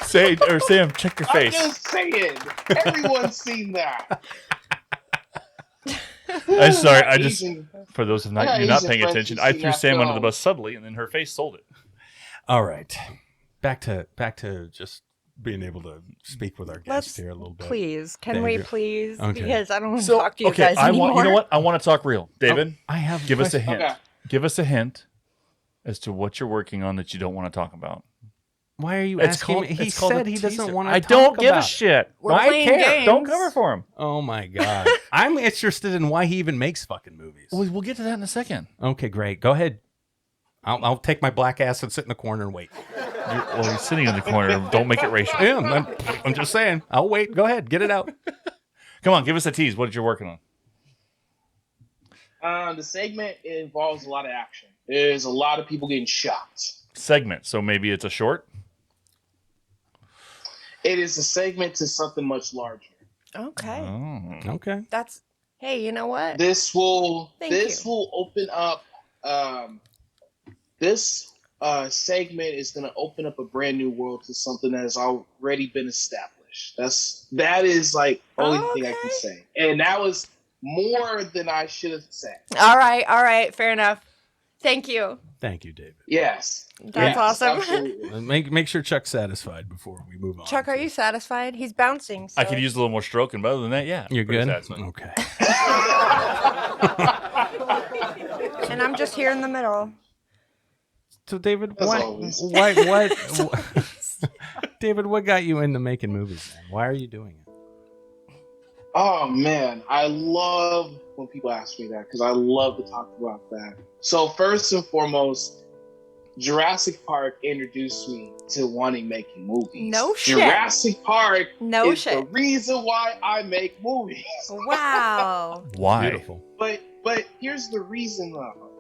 Say or Sam, check your I'm face. just saying. Everyone's seen that. I'm sorry. I just Asian- for those of I got you not Asian paying friends attention, who've I seen threw that Sam under the film. bus subtly, and then her face sold it. All right. Back to just being able to speak with our guests Let's here a little bit. please. Can we please? Okay. Because I don't want to talk to you guys I anymore. want. You know what? I want to talk real, David. I have give us a question. hint. Okay. Give us a hint as to what you're working on that you don't want to talk about. Why are you It's asking called- me? He it's called a said he doesn't teaser. want to I talk don't give a about it. shit. We're I playing care. Don't games. cover for him. Oh my god. I'm interested in why he even makes fucking movies. We'll get to that in a second. Okay, great. Go ahead. I'll take my black ass and sit in the corner and wait. You're sitting in the corner. Don't make it racial. Yeah, I'm just saying. I'll wait. Go ahead. Get it out. Come on, give us a tease. What you're working on? The segment involves a lot of action. There's a lot of people getting shot. Segment. So maybe it's a short. It is a segment to something much larger. Okay. Oh. Okay. That's. Hey, you know what? This will Thank will open up. This segment is going to open up a brand new world to something that has already been established. That is like only thing I can say, and that was more than I should have said. All right. Fair enough. Thank you. Thank you, David. Yes, That's awesome. Absolutely. Make sure Chuck's satisfied before we move on. Chuck, are you satisfied? He's bouncing. So. I could use a little more stroking, but other than that, yeah. You're pretty good? satisfied. Okay. And I'm just here in the middle. So, David, As what David, what got you into making movies, man? Why are you doing it? Oh man, I love when people ask me that because I love to talk about that. So first and foremost, Jurassic Park introduced me to wanting making movies. No shit. Jurassic Park No is the shit. reason why I make movies. Wow. Why? Beautiful. But here's the reason though.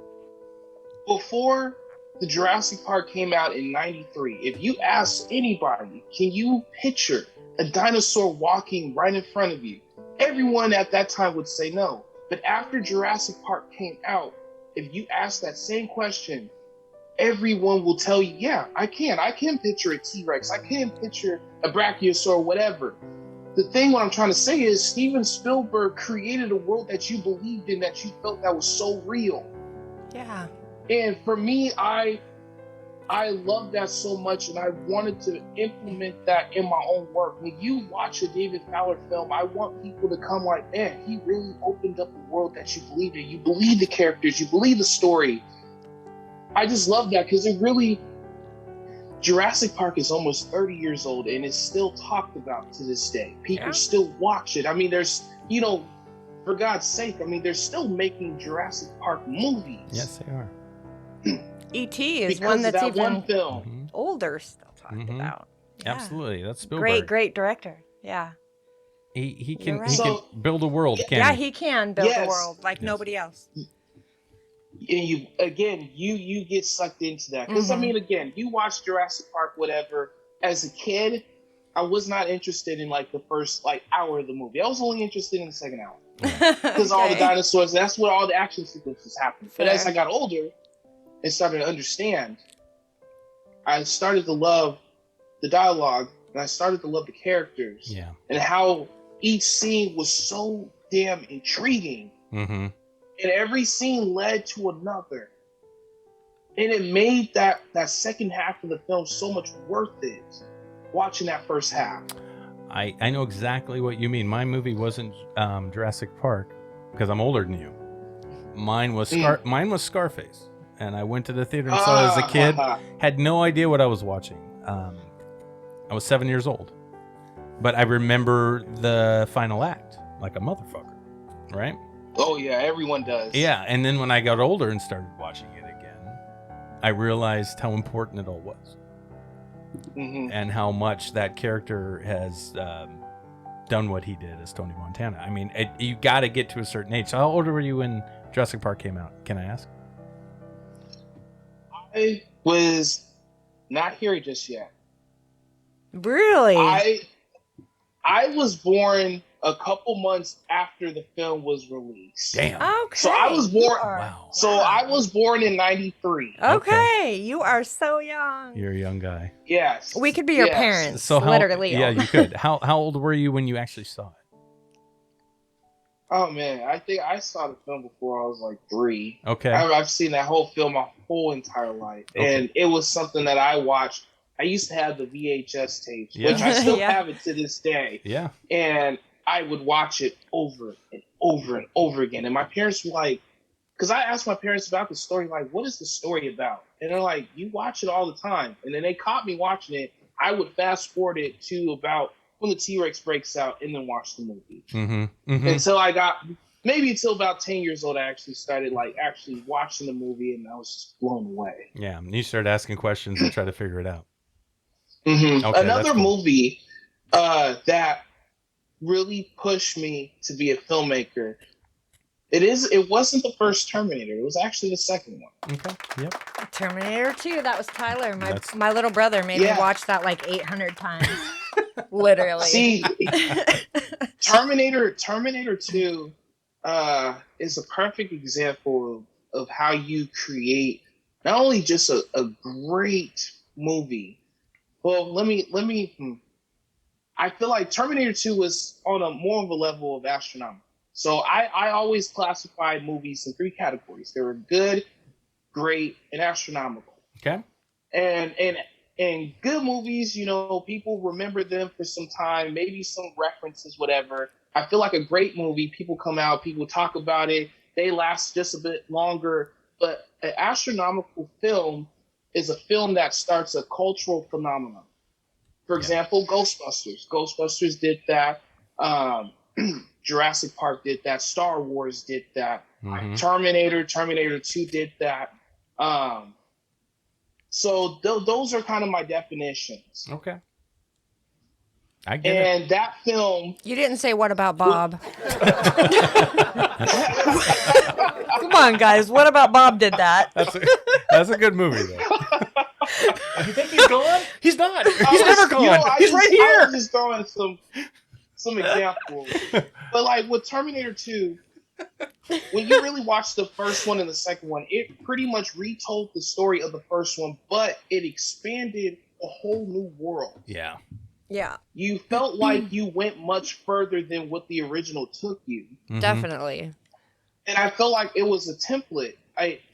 Before the Jurassic Park came out in '93, if you ask anybody, can you picture a dinosaur walking right in front of you? Everyone at that time would say no. But after Jurassic Park came out, if you ask that same question, everyone will tell you, yeah, I can. I can picture a T-Rex. I can picture a Brachiosaur, whatever. The thing what I'm trying to say is Steven Spielberg created a world that you believed in, that you felt that was so real. Yeah. And for me, I love that so much, and I wanted to implement that in my own work. When you watch a David Fowler film, I want people to come like, man, he really opened up a world that you believe in. You believe the characters, you believe the story. I just love that because it really, Jurassic Park is almost 30 years old and it's still talked about to this day. People still watch it. I mean, there's, for God's sake, I mean, they're still making Jurassic Park movies. Yes, they are. E.T. is Because one of that's that even one film. Mhm. older still talked about. Yeah. Absolutely. That's Spielberg. Great director. Yeah. He You're can right. he can build a world, can't Yeah, he? he can build a Yes. world like nobody else. And you get sucked into that because I mean, again, you watch Jurassic Park, whatever. As a kid, I was not interested in like the first hour of the movie. I was only interested in the second hour because all the dinosaurs. That's where all the action sequences happen. But as I got older and started to understand, I started to love the dialogue and I started to love the characters. Yeah. And how each scene was so damn intriguing. Mm-hmm. And every scene led to another. And it made that second half of the film so much worth it, watching that first half. I know exactly what you mean. My movie wasn't Jurassic Park because I'm older than you. Mine was Scarface. And I went to the theater and saw it as a kid. Had no idea what I was watching. I was 7 years old. But I remember the final act like a motherfucker, right? Oh, yeah, everyone does. Yeah, and then when I got older and started watching it again, I realized how important it all was. Mm-hmm. And how much that character has done what he did as Tony Montana. I mean, you got to get to a certain age. So how old were you when Jurassic Park came out? Can I ask? I was not here just yet. Really? I was born a couple months after the film was released. Damn. Okay. So I was born. Wow. So I was born in '93. Okay. You are so young. You're a young guy. Yes. We could be your Yes. parents. So how, literally. Yeah, you could. How old were you when you actually saw it? Oh man, I think I saw the film before I was like 3. Okay. I've seen that whole film my whole entire life, Okay. and it was something that I watched I used to have the VHS tapes, Yeah. which I still Yeah. have it to this day. Yeah. And I would watch it over and over and over again. And my parents were like, because I asked my parents about the story, like, what is the story about? And they're like, you watch it all the time. And then they caught me watching it. I would fast forward it to about when the T-Rex breaks out and then watch the movie. Mm-hmm. Mm-hmm. Until I got, maybe until about 10 years old, I actually started actually watching the movie, and I was just blown away. Yeah. And you start asking questions and try to figure it out. Mm-hmm. Okay, Another that's cool. movie that really pushed me to be a filmmaker. It wasn't the first Terminator. It was actually the second one. Okay. Yep. Terminator 2. That was Tyler. That's- My little brother made me Yeah. watch that like 800 times. Literally. See, Terminator 2 is a perfect example of how you create not only just a great movie. Well, let me. I feel like Terminator 2 was on a more of a level of astronomical. So I always classify movies in 3 categories. They were good, great, and astronomical. Okay. And good movies, people remember them for some time, maybe some references, whatever. I feel like a great movie, people come out, people talk about it, they last just a bit longer. But an astronomical film is a film that starts a cultural phenomenon. For example, Ghostbusters. Ghostbusters did that. Jurassic Park did that. Star Wars did that. Mm-hmm. Terminator 2 did that. So those are kind of my definitions. Okay. I get it. And that film, You didn't say what about Bob? Come on, guys. What about Bob did that? That's a good movie, though. You think he's gone? He's not. He's I never was- gone. you know, I He's just- right I here. was just throwing some examples. But like with Terminator 2, when you really watch the first one and the second one, it pretty much retold the story of the first one, but it expanded a whole new world. Yeah. Yeah, You felt like you went much further than what the original took you. Mhm. definitely. And I felt like it was a template.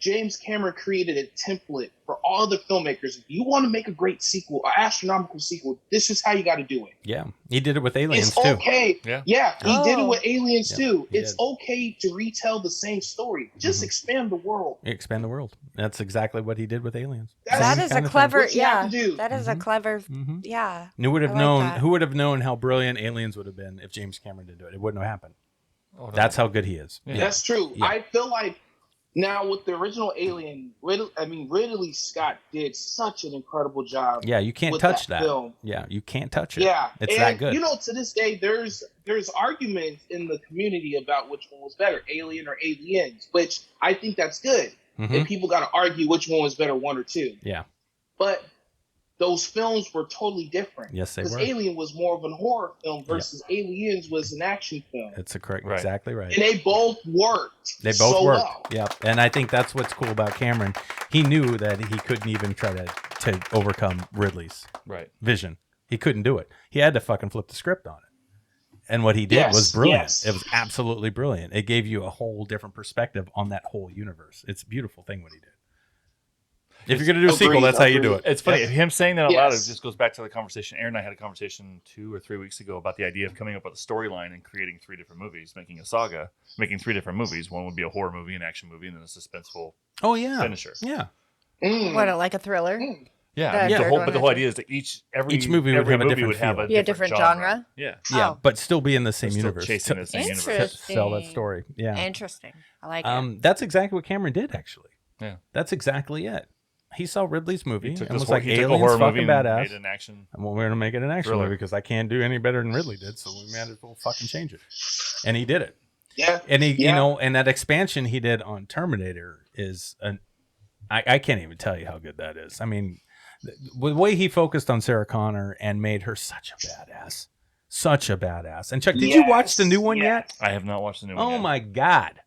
James Cameron created a template for all the filmmakers. If you want to make a great sequel, an astronomical sequel, this is how you got to do it. Yeah. He did it with Aliens, It's too. okay. Yeah. He did it Oh. with Aliens Yeah, too. he It's did. okay to retell the same story. Just Mhm. expand the world. Expand the world. That's exactly what he did with Aliens. That Same is a kind of clever, What you have yeah. to do. That is a Mhm. clever, thing. Mhm. yeah. Who would have I like known? that. Who would have known how brilliant Aliens would have been if James Cameron did it? It wouldn't have happened. Oh, no. That's how good he is. Yeah. That's true. Yeah. I feel like now with the original Alien, Ridley Scott did such an incredible job. Yeah, you can't with touch that. film. Yeah, you can't touch it. Yeah, It's and, that good. To this day, there's arguments in the community about which one was better, Alien or Aliens, which I think that's good. Mhm. And people got to argue which one was better, 1 or 2. Yeah. But those films were totally different. Yes, they Because were. Alien was more of a horror film versus Aliens was an action film. It's a correct, Right. exactly right. And they both worked. They both so worked. well. Yep. And I think that's what's cool about Cameron. He knew that he couldn't even try to overcome Ridley's Right. vision. He couldn't do it. He had to fucking flip the script on it. And what he did Yes, was brilliant. yes. It was absolutely brilliant. It gave you a whole different perspective on that whole universe. It's a beautiful thing what he did. If you're going to do a sequel, Agreed, that's how you do agreed. it. It's funny. Yep. Him saying that out loud, it Yes. just goes back to the conversation. Aaron and I had a conversation 2 or 3 weeks ago about the idea of coming up with a storyline and creating 3 different movies, making a saga, making 3 different movies. One would be a horror movie, an action movie, and then a suspenseful Oh, yeah. finisher. Yeah. Mm. What, like a thriller? Yeah, The I mean, third one but the is whole a- idea is that each movie would have a different have feel. a Be a different genre? Yeah, Yeah. Oh. But still be in the same Still universe. chasing the same universe. to sell that story. Yeah. Interesting. I like it. That's exactly what Cameron did, actually. Yeah. That's exactly it. He saw Ridley's movie He took, and this was whole, like, he took a Aliens horror movie fucking and badass. made an action. And we're going to make it an action Thriller. movie because I can't do any better than Ridley did. So we might as well fucking change it. And he did it. Yeah. And he, Yeah. and that expansion he did on Terminator is I can't even tell you how good that is. I mean, the way he focused on Sarah Connor and made her such a badass. And Chuck, did you watch the new one yet? I have not watched the new one. Oh yet. my God.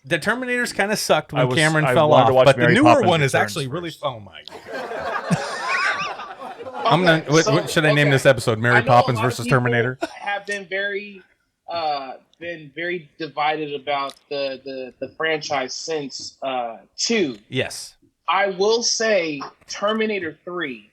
The Terminators kind of sucked when I Cameron wanted fell to off, watch but the Mary newer Poppins one is Returns actually really. first. Oh my God! I'm gonna. What should I name okay. this episode? I Mary know Poppins a lot of versus people Terminator. Have been very divided about the franchise since 2. Yes. I will say Terminator 3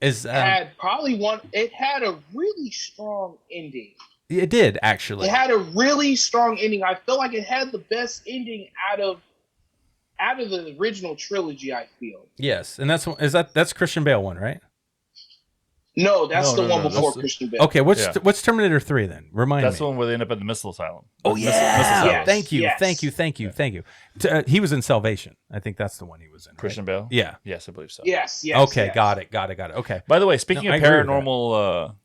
had probably one. It had a really strong ending. It did actually. It had a really strong ending. I feel like it had the best ending out of the original trilogy. I feel. Yes, and that's Christian Bale one, right? No, that's the one before that's Christian Bale. Okay, what's Terminator 3 then? Remind me. That's the one where they end up in the missile asylum. Oh Missile yeah. silos. Thank you. Yes. Thank you. He was in Salvation. I think that's the one he was in. Right? Christian Bale. Yeah. Yes, I believe so. Yes. Okay, yes. got it. Okay. By the way, speaking No, I of agree with paranormal,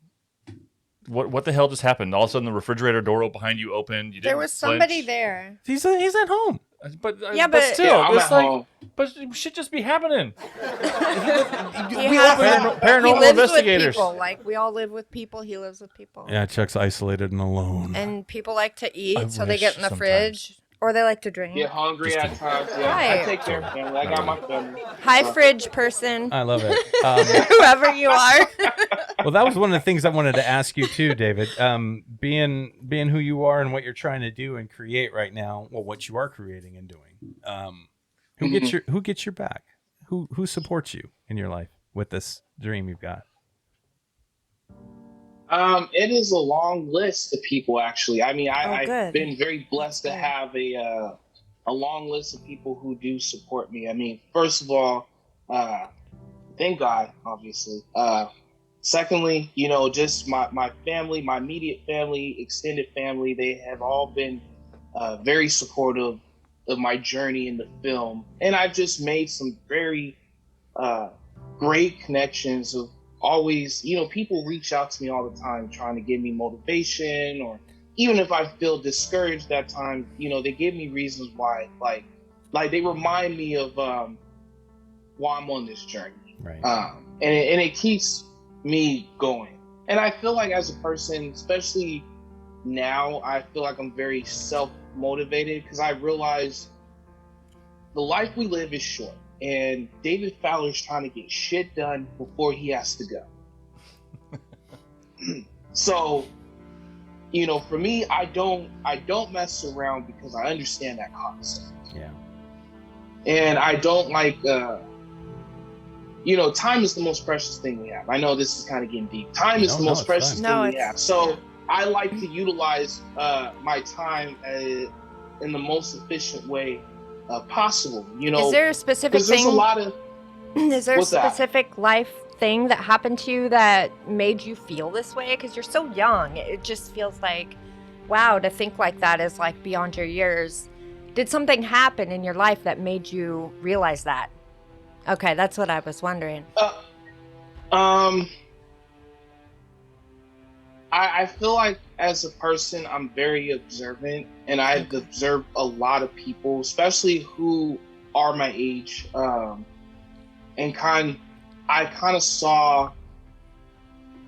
what the hell just happened? All of a sudden, the refrigerator door behind you opened. You There didn't was somebody flinch. there. He's at home. But Yeah, but but- still, Yeah, I'm it's at like, home. but shit just be happening. He We all paranormal lives investigators. with people. Like we all live with people. He lives with people. Yeah, Chuck's isolated and alone. And people like to eat, I so they get in the wish fridge, or they like to drink. Get hungry Just at times. Yeah, Right. I take care of family. I got my family. Hi, fridge person, I love it. whoever you are. Well, that was one of the things I wanted to ask you too, David. Being who you are and what you're trying to do and create right now, well, what you are creating and doing. Who gets your back? Who supports you in your life with this dream you've got? It is a long list of people, actually. I mean, I've good. been very blessed to Good. have a long list of people who do support me. I mean, first of all, thank God, obviously. Secondly, just my family, my immediate family, extended family, they have all been very supportive of my journey in the film. And I've just made some very great connections of always, people reach out to me all the time trying to give me motivation, or even if I feel discouraged that time, they give me reasons why, like they remind me of why I'm on this journey. Right. And it keeps me going. And I feel like as a person, especially now, I feel like I'm very self-motivated because I realize the life we live is short. And David Fowler's trying to get shit done before he has to go. So, for me, I don't mess around because I understand that concept. Yeah. And I don't like, time is the most precious thing we have. I know this is kind of getting deep. Time is the most it's precious fine. thing we have. So I like to utilize my time in the most efficient way possible. Is there a specific because there's thing? a lot of. Is there What's a that? specific life thing that happened to you that made you feel this way? Because you're so young. It just feels like, wow, to think like that is like beyond your years. Did something happen in your life that made you realize that? Okay, that's what I was wondering. I feel like as a person, I'm very observant, and I've observed a lot of people, especially who are my age, and I kind of saw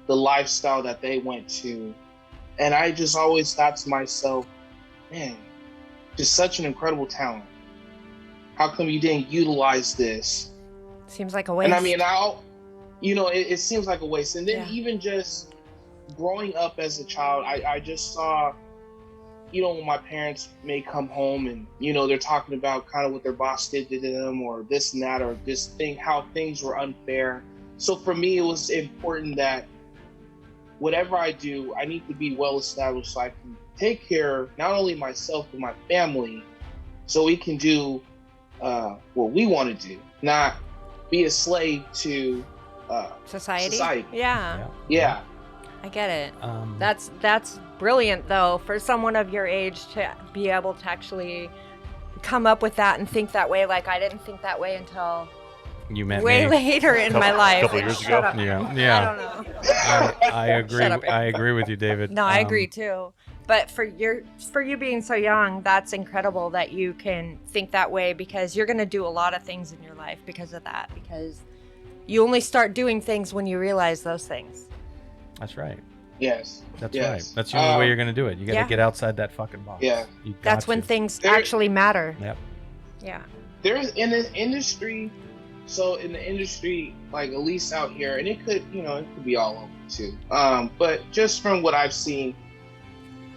the lifestyle that they went to, and I just always thought to myself, man, just such an incredible talent. How come you didn't utilize this? Seems like a waste. And I mean, it seems like a waste. And then even just growing up as a child, I just saw, when my parents may come home and, they're talking about kind of what their boss did to them or this and that, or this thing, how things were unfair. So for me, it was important that whatever I do, I need to be well established so I can take care of not only myself, but my family, so we can do what we want to do, not be a slave to society. Yeah, I get it. That's brilliant, though, for someone of your age to be able to actually come up with that and think that way. Like, I didn't think that way until You met way me. later in my life. couple years Shut ago. up. Yeah. I don't know. I agree. Shut up. I agree with you, David. No, I agree too. But for you being so young, that's incredible that you can think that way, because you're going to do a lot of things in your life because of that, because you only start doing things when you realize those things. That's right. Yes. That's yes. right. That's the only way you're going to do it. You got to Yeah. get outside that fucking box. Yeah. You got That's when to. things There- actually matter. Yep. Yeah. There's in the industry, like at least out here, and it could be all over too. But just from what I've seen,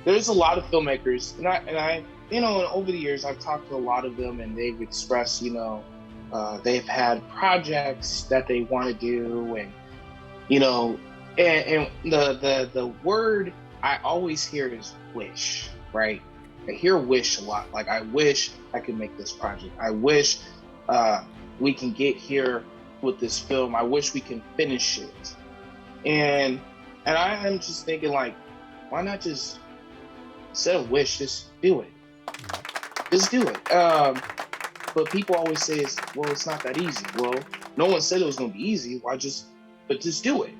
there's a lot of filmmakers, and I over the years I've talked to a lot of them, and they've expressed, they've had projects that they want to do, and You know, and the word I always hear is wish, right? I hear wish a lot. Like, I wish I could make this project. I wish we can get here with this film. I wish we can finish it. And I am just thinking, like, why not just, instead of wish, just do it. Just do it. But people always say, it's not that easy. Well, no one said it was going to be easy. But just do it.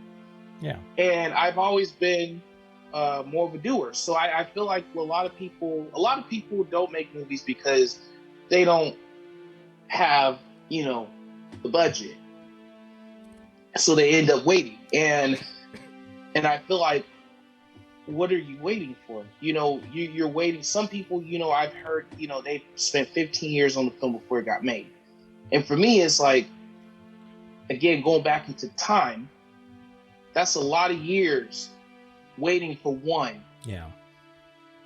Yeah. And I've always been more of a doer. So I feel like a lot of people don't make movies because they don't have, the budget. So they end up waiting. And I feel like, what are you waiting for? You're waiting. Some people, I've heard, they spent 15 years on the film before it got made. And for me, it's like, again, going back into time, that's a lot of years waiting for one. Yeah.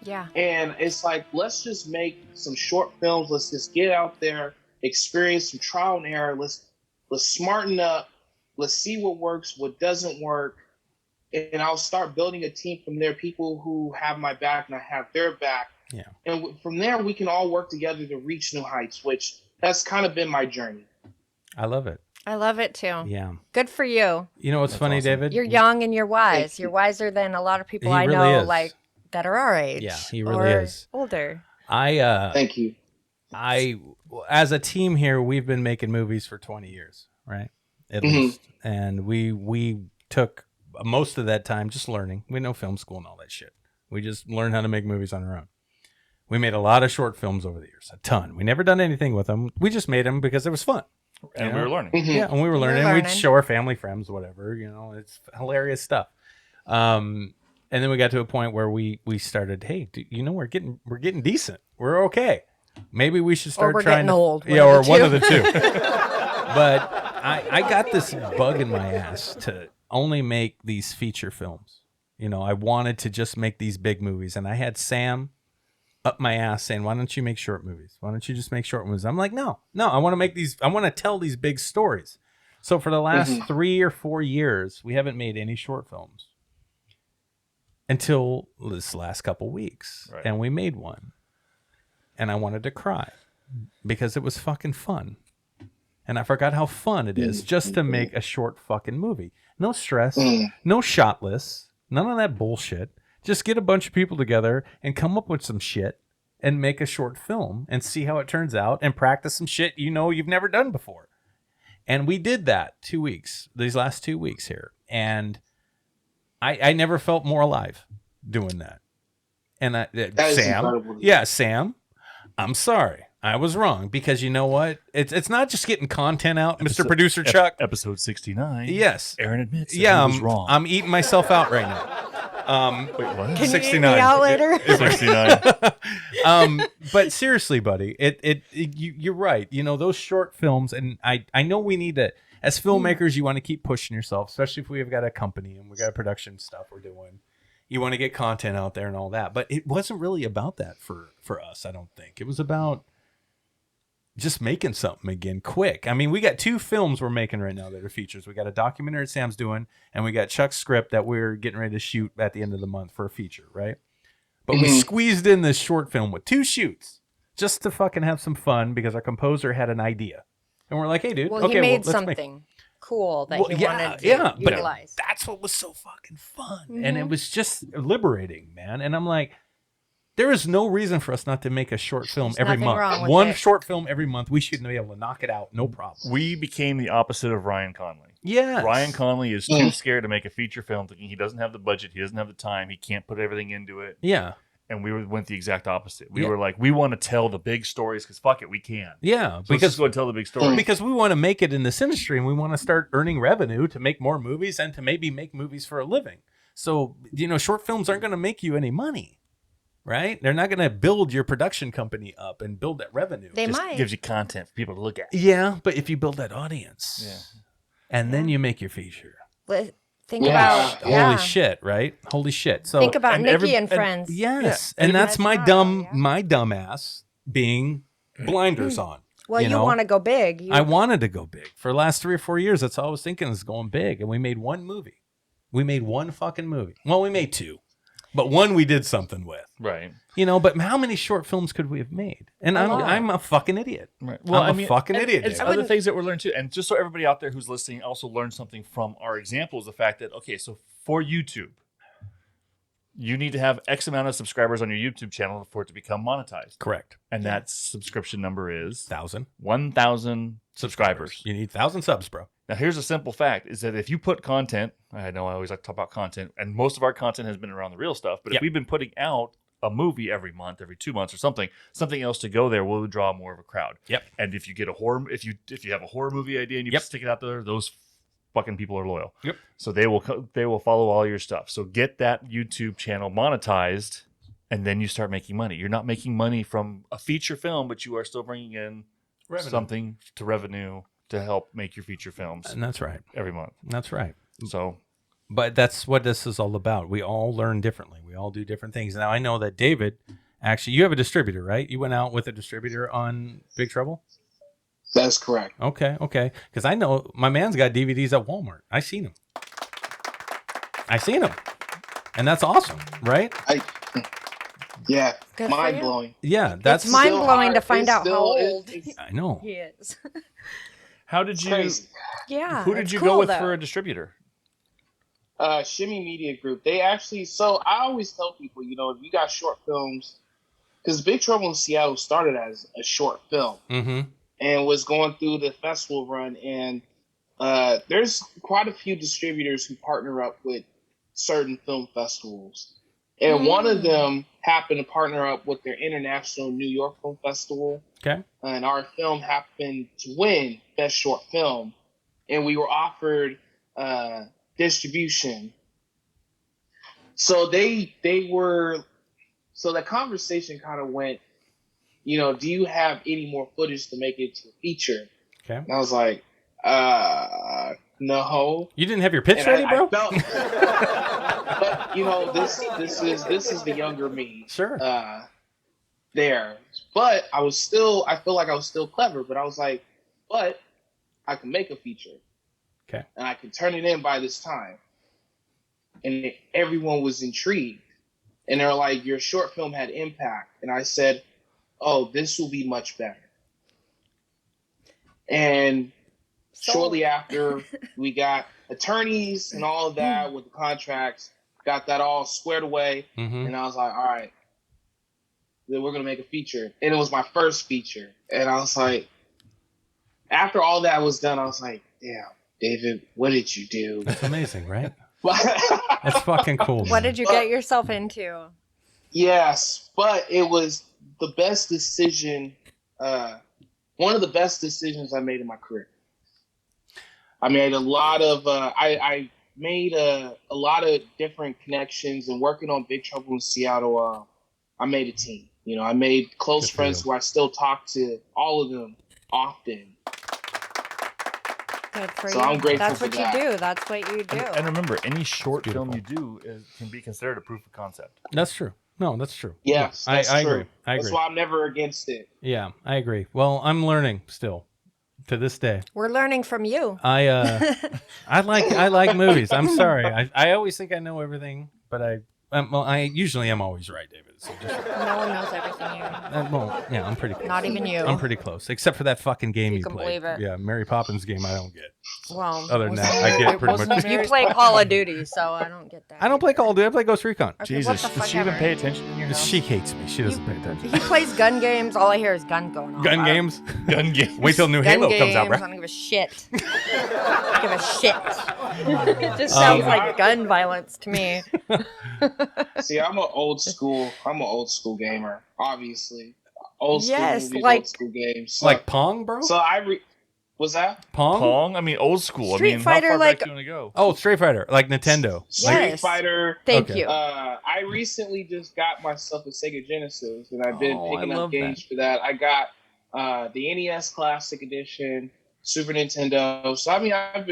Yeah. And it's like, let's just make some short films. Let's just get out there, experience some trial and error. Let's smarten up. Let's see what works, what doesn't work. And I'll start building a team from there, people who have my back and I have their back. Yeah. And from there, we can all work together to reach new heights, which that's kind of been my journey. I love it. I love it too. Yeah. Good for you. You know what's funny, awesome. David? You're young and you're wise. You're wiser than a lot of people He I really know, is. like that are our age. Yeah, he really or is. older. Thank you. As a team here, we've been making movies for 20 years, right? At least. And we took most of that time just learning. We know film school and all that shit. We just learned how to make movies on our own. We made a lot of short films over the years, a ton. We never done anything with them. We just made them because it was fun. And we were learning. Yeah, and we were learning. learning. We'd show our family, friends, whatever. It's hilarious stuff. And then we got to a point where we started. Hey, we're getting decent. We're okay. Maybe we should start Or we're trying getting old. Yeah, or one of the two. But I got this bug in my ass to only make these feature films. I wanted to just make these big movies, and I had Sam up my ass saying, why don't you make short movies? Why don't you just make short movies? I'm like, no, I want to make these. I want to tell these big stories. So for the last 3 or 4 years, we haven't made any short films until this last couple weeks. Right. And we made one. And I wanted to cry because it was fucking fun. And I forgot how fun it is just to make a short fucking movie. No stress, no shot lists, none of that bullshit. Just get a bunch of people together and come up with some shit and make a short film and see how it turns out and practice some shit you've never done before. And we did that 2 weeks, these last 2 weeks here. And I never felt more alive doing that. And Sam, I'm sorry. I was wrong because you know what? It's not just getting content out, Mr. Producer Chuck. Episode 69. Yes. Aaron admits that Yeah, he was wrong. I'm eating myself out right now. Wait, what? Can 69. you eat me out later? 69. But seriously, buddy, you're right. Those short films, and I know we need to, as filmmakers, you want to keep pushing yourself, especially if we've got a company and we got a production stuff we're doing. You want to get content out there and all that. But it wasn't really about that for us, I don't think. It was about just making something again quick. I mean, we got 2 films we're making right now that are features. We got a documentary that Sam's doing, and we got Chuck's script that we're getting ready to shoot at the end of the month for a feature, right? But we squeezed in this short film with 2 shoots just to fucking have some fun because our composer had an idea. And we're like, hey, dude, Well, okay, he made let's something cool that he wanted to but utilize. that's what was so fucking fun. And it was just liberating, man. And I'm like, there is no reason for us not to make a short film every nothing wrong month. with One it. short film every month. We should be able to knock it out. No problem. We became the opposite of Ryan Conley. Yeah. Ryan Conley is too scared to make a feature film, thinking he doesn't have the budget, he doesn't have the time, he can't put everything into it. Yeah. And we went the exact opposite. We were like, we want to tell the big stories because fuck it, we can. Yeah. So let's just go and tell the big story. Because we want to make it in this industry and we want to start earning revenue to make more movies and to maybe make movies for a living. So, short films aren't going to make you any money. Right? They're not going to build your production company up and build that revenue. They Just might. gives you content for people to look at. Yeah, but if you build that audience and then you make your feature. Think about Holy shit, right? Holy shit. So Think about and Nikki and Friends. yes. Yeah. And that's my That's dumb right, yeah. my dumb ass being blinders on. Well, you want to go big. I wanted to go big. For the last 3 or 4 years, that's all I was thinking is going big. And we made one movie. We made one fucking movie. Well, we made 2. But one we did something with. Right. But how many short films could we have made? And I'm a fucking idiot. Right. Well, I'm a fucking idiot. It's other things that we're learning too. And just so everybody out there who's listening also learns something from our examples, the fact that, okay, so for YouTube, you need to have X amount of subscribers on your YouTube channel for it to become monetized. Correct. And that subscription number is 1,000. 1,000 subscribers. You need 1,000 subs, bro. Now, here's a simple fact, is that if you put content, I know I always like to talk about content, and most of our content has been around the real stuff, but if we've been putting out a movie every month, every 2 months or something else to go there will draw more of a crowd. Yep. And if you get a horror, if you have a horror movie idea and you stick it out there, those fucking people are loyal. Yep. So they will follow all your stuff. So get that YouTube channel monetized, and then you start making money. You're not making money from a feature film, but you are still bringing in something to revenue to help make your feature films. And that's right. Every month. That's right. So, but that's what this is all about. We all learn differently. We all do different things. Now, I know that David, actually, you have a distributor, right? You went out with a distributor on Big Trouble? That's correct. Okay. Because I know my man's got DVDs at Walmart. I seen him. And that's awesome, right? Yeah, Good mind blowing. Yeah, that's it's mind blowing to find out how old I know he is. how did you? Crazy. Yeah. Who did you go with for a distributor? Shimmy Media Group. They actually. So I always tell people, if you got short films, because Big Trouble in Seattle started as a short film and was going through the festival run, and there's quite a few distributors who partner up with certain film festivals. And one of them happened to partner up with their International New York Film Festival. Okay. And our film happened to win Best Short Film. And we were offered distribution. So the conversation kind of went, do you have any more footage to make it to a feature? Okay. And I was like, no. You didn't have your pitch ready, bro? But this is the younger me. Sure. There, but I feel like I was still clever. But I was like, but I can make a feature. Okay. And I can turn it in by this time. And everyone was intrigued, and they're like, your short film had impact. And I said, oh, this will be much better. And shortly after, we got attorneys and all of that with the contracts, got that all squared away. And I was like, all right, then we're going to make a feature. And it was my first feature. And I was like, after all that was done, I was like, damn, David, what did you do? That's amazing, right? That's fucking cool. What did you get yourself into? Yes, but it was the best decision, one of the best decisions I made in my career. I made a lot of I made a lot of different connections, and working on Big Trouble in Seattle, I made a team. I made close friends who I still talk to, all of them often. Good for So you. I'm grateful That's for what that. you do. That's what you do. And remember, any short film you do can be considered a proof of concept. That's true. No, that's true. Yes, I that's true. agree. I That's agree. why I'm never against it. Yeah, I agree. Well, I'm learning still to this day. We're learning from you. I like movies. I'm sorry. I always think I know everything, but I usually am always right, David. So just, No one knows everything here. well, yeah, I'm pretty close. Not even you. I'm pretty close, except for that fucking game you can played. believe it. Yeah, Mary Poppins game. I don't get. Well, Other than that, I get pretty much. you play Call of Duty, so I don't get that. I don't play Call of Duty. I play Ghost Recon. Okay, what Jesus, the does fuck she even ever. pay attention in your house? She hates me. She doesn't pay attention. He plays gun games. All I hear is guns going on. Gun games. Gun games. Wait till new Gun Halo games. comes out, I bro. don't give a shit. I don't give a shit. It just sounds like gun violence to me. See, I'm an old school gamer, obviously. Old school Yes, movies, like- old school games. So, Like Pong, bro. so was that? Pong. Pong? I mean, old school. Street I mean, Fighter, how far like- back do you want to go? Oh, Street Fighter, like Nintendo. Street Yes. Fighter. Thank Okay. you. I recently just got myself a Sega Genesis, and I've been Oh, I picking up love games for that. I got the NES Classic Edition, Super Nintendo. So I mean, I've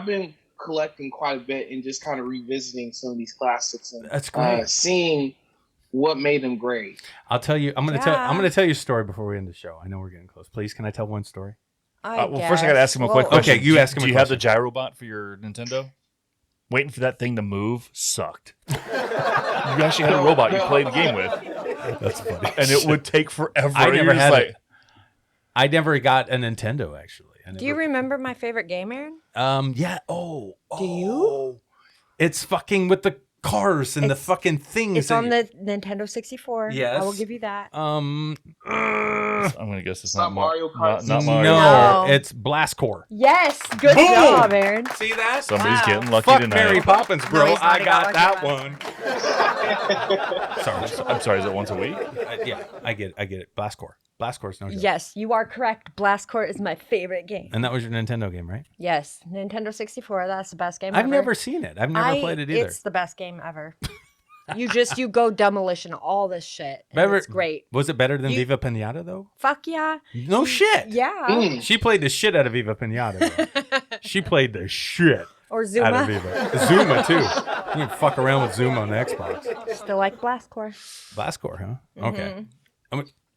been collecting quite a bit and just kind of revisiting some of these classics and That's great. seeing what made them great. I'll tell you. I'm gonna tell you a story before we end the show. I know we're getting close. Please, can I tell one story? Well, first I got to ask him a quick question. Okay, you ask him. Do you have the gyrobot for your Nintendo? Waiting for that thing to move sucked. You actually had a robot you played the game with. That's funny. And it would take forever. I never had it. I never got a Nintendo, actually. Do you remember my favorite game, Aaron? Yeah. Oh. Do you? It's fucking with the cars and the fucking things. It's on the Nintendo 64. Yes. I will give you that. I'm gonna guess it's not Mario Kart. Not Mario. No, it's Blast Core. Yes. Good job, Aaron. See that? Somebody's getting lucky Fuck tonight. Mary Poppins, bro. No, I got that one. Sorry. I'm sorry. Is it once a week? Yeah, I get it. Blast Core. Blast Core is no joke. Yes, you are correct. Blast Core is my favorite game. And that was your Nintendo game, right? Yes, Nintendo 64. That's the best game ever. I've never seen it. I've never played it either. It's the best game ever. You go demolition all this shit. And it's great. Was it better than Viva Pinata though? Fuck yeah. No shit. Yeah. She played the shit out of Viva Pinata. Bro. She played the shit Or Zuma. out of Viva. Zuma too. You can fuck around with Zuma on the Xbox. Still like Blast Core. Blast Core, huh? Okay.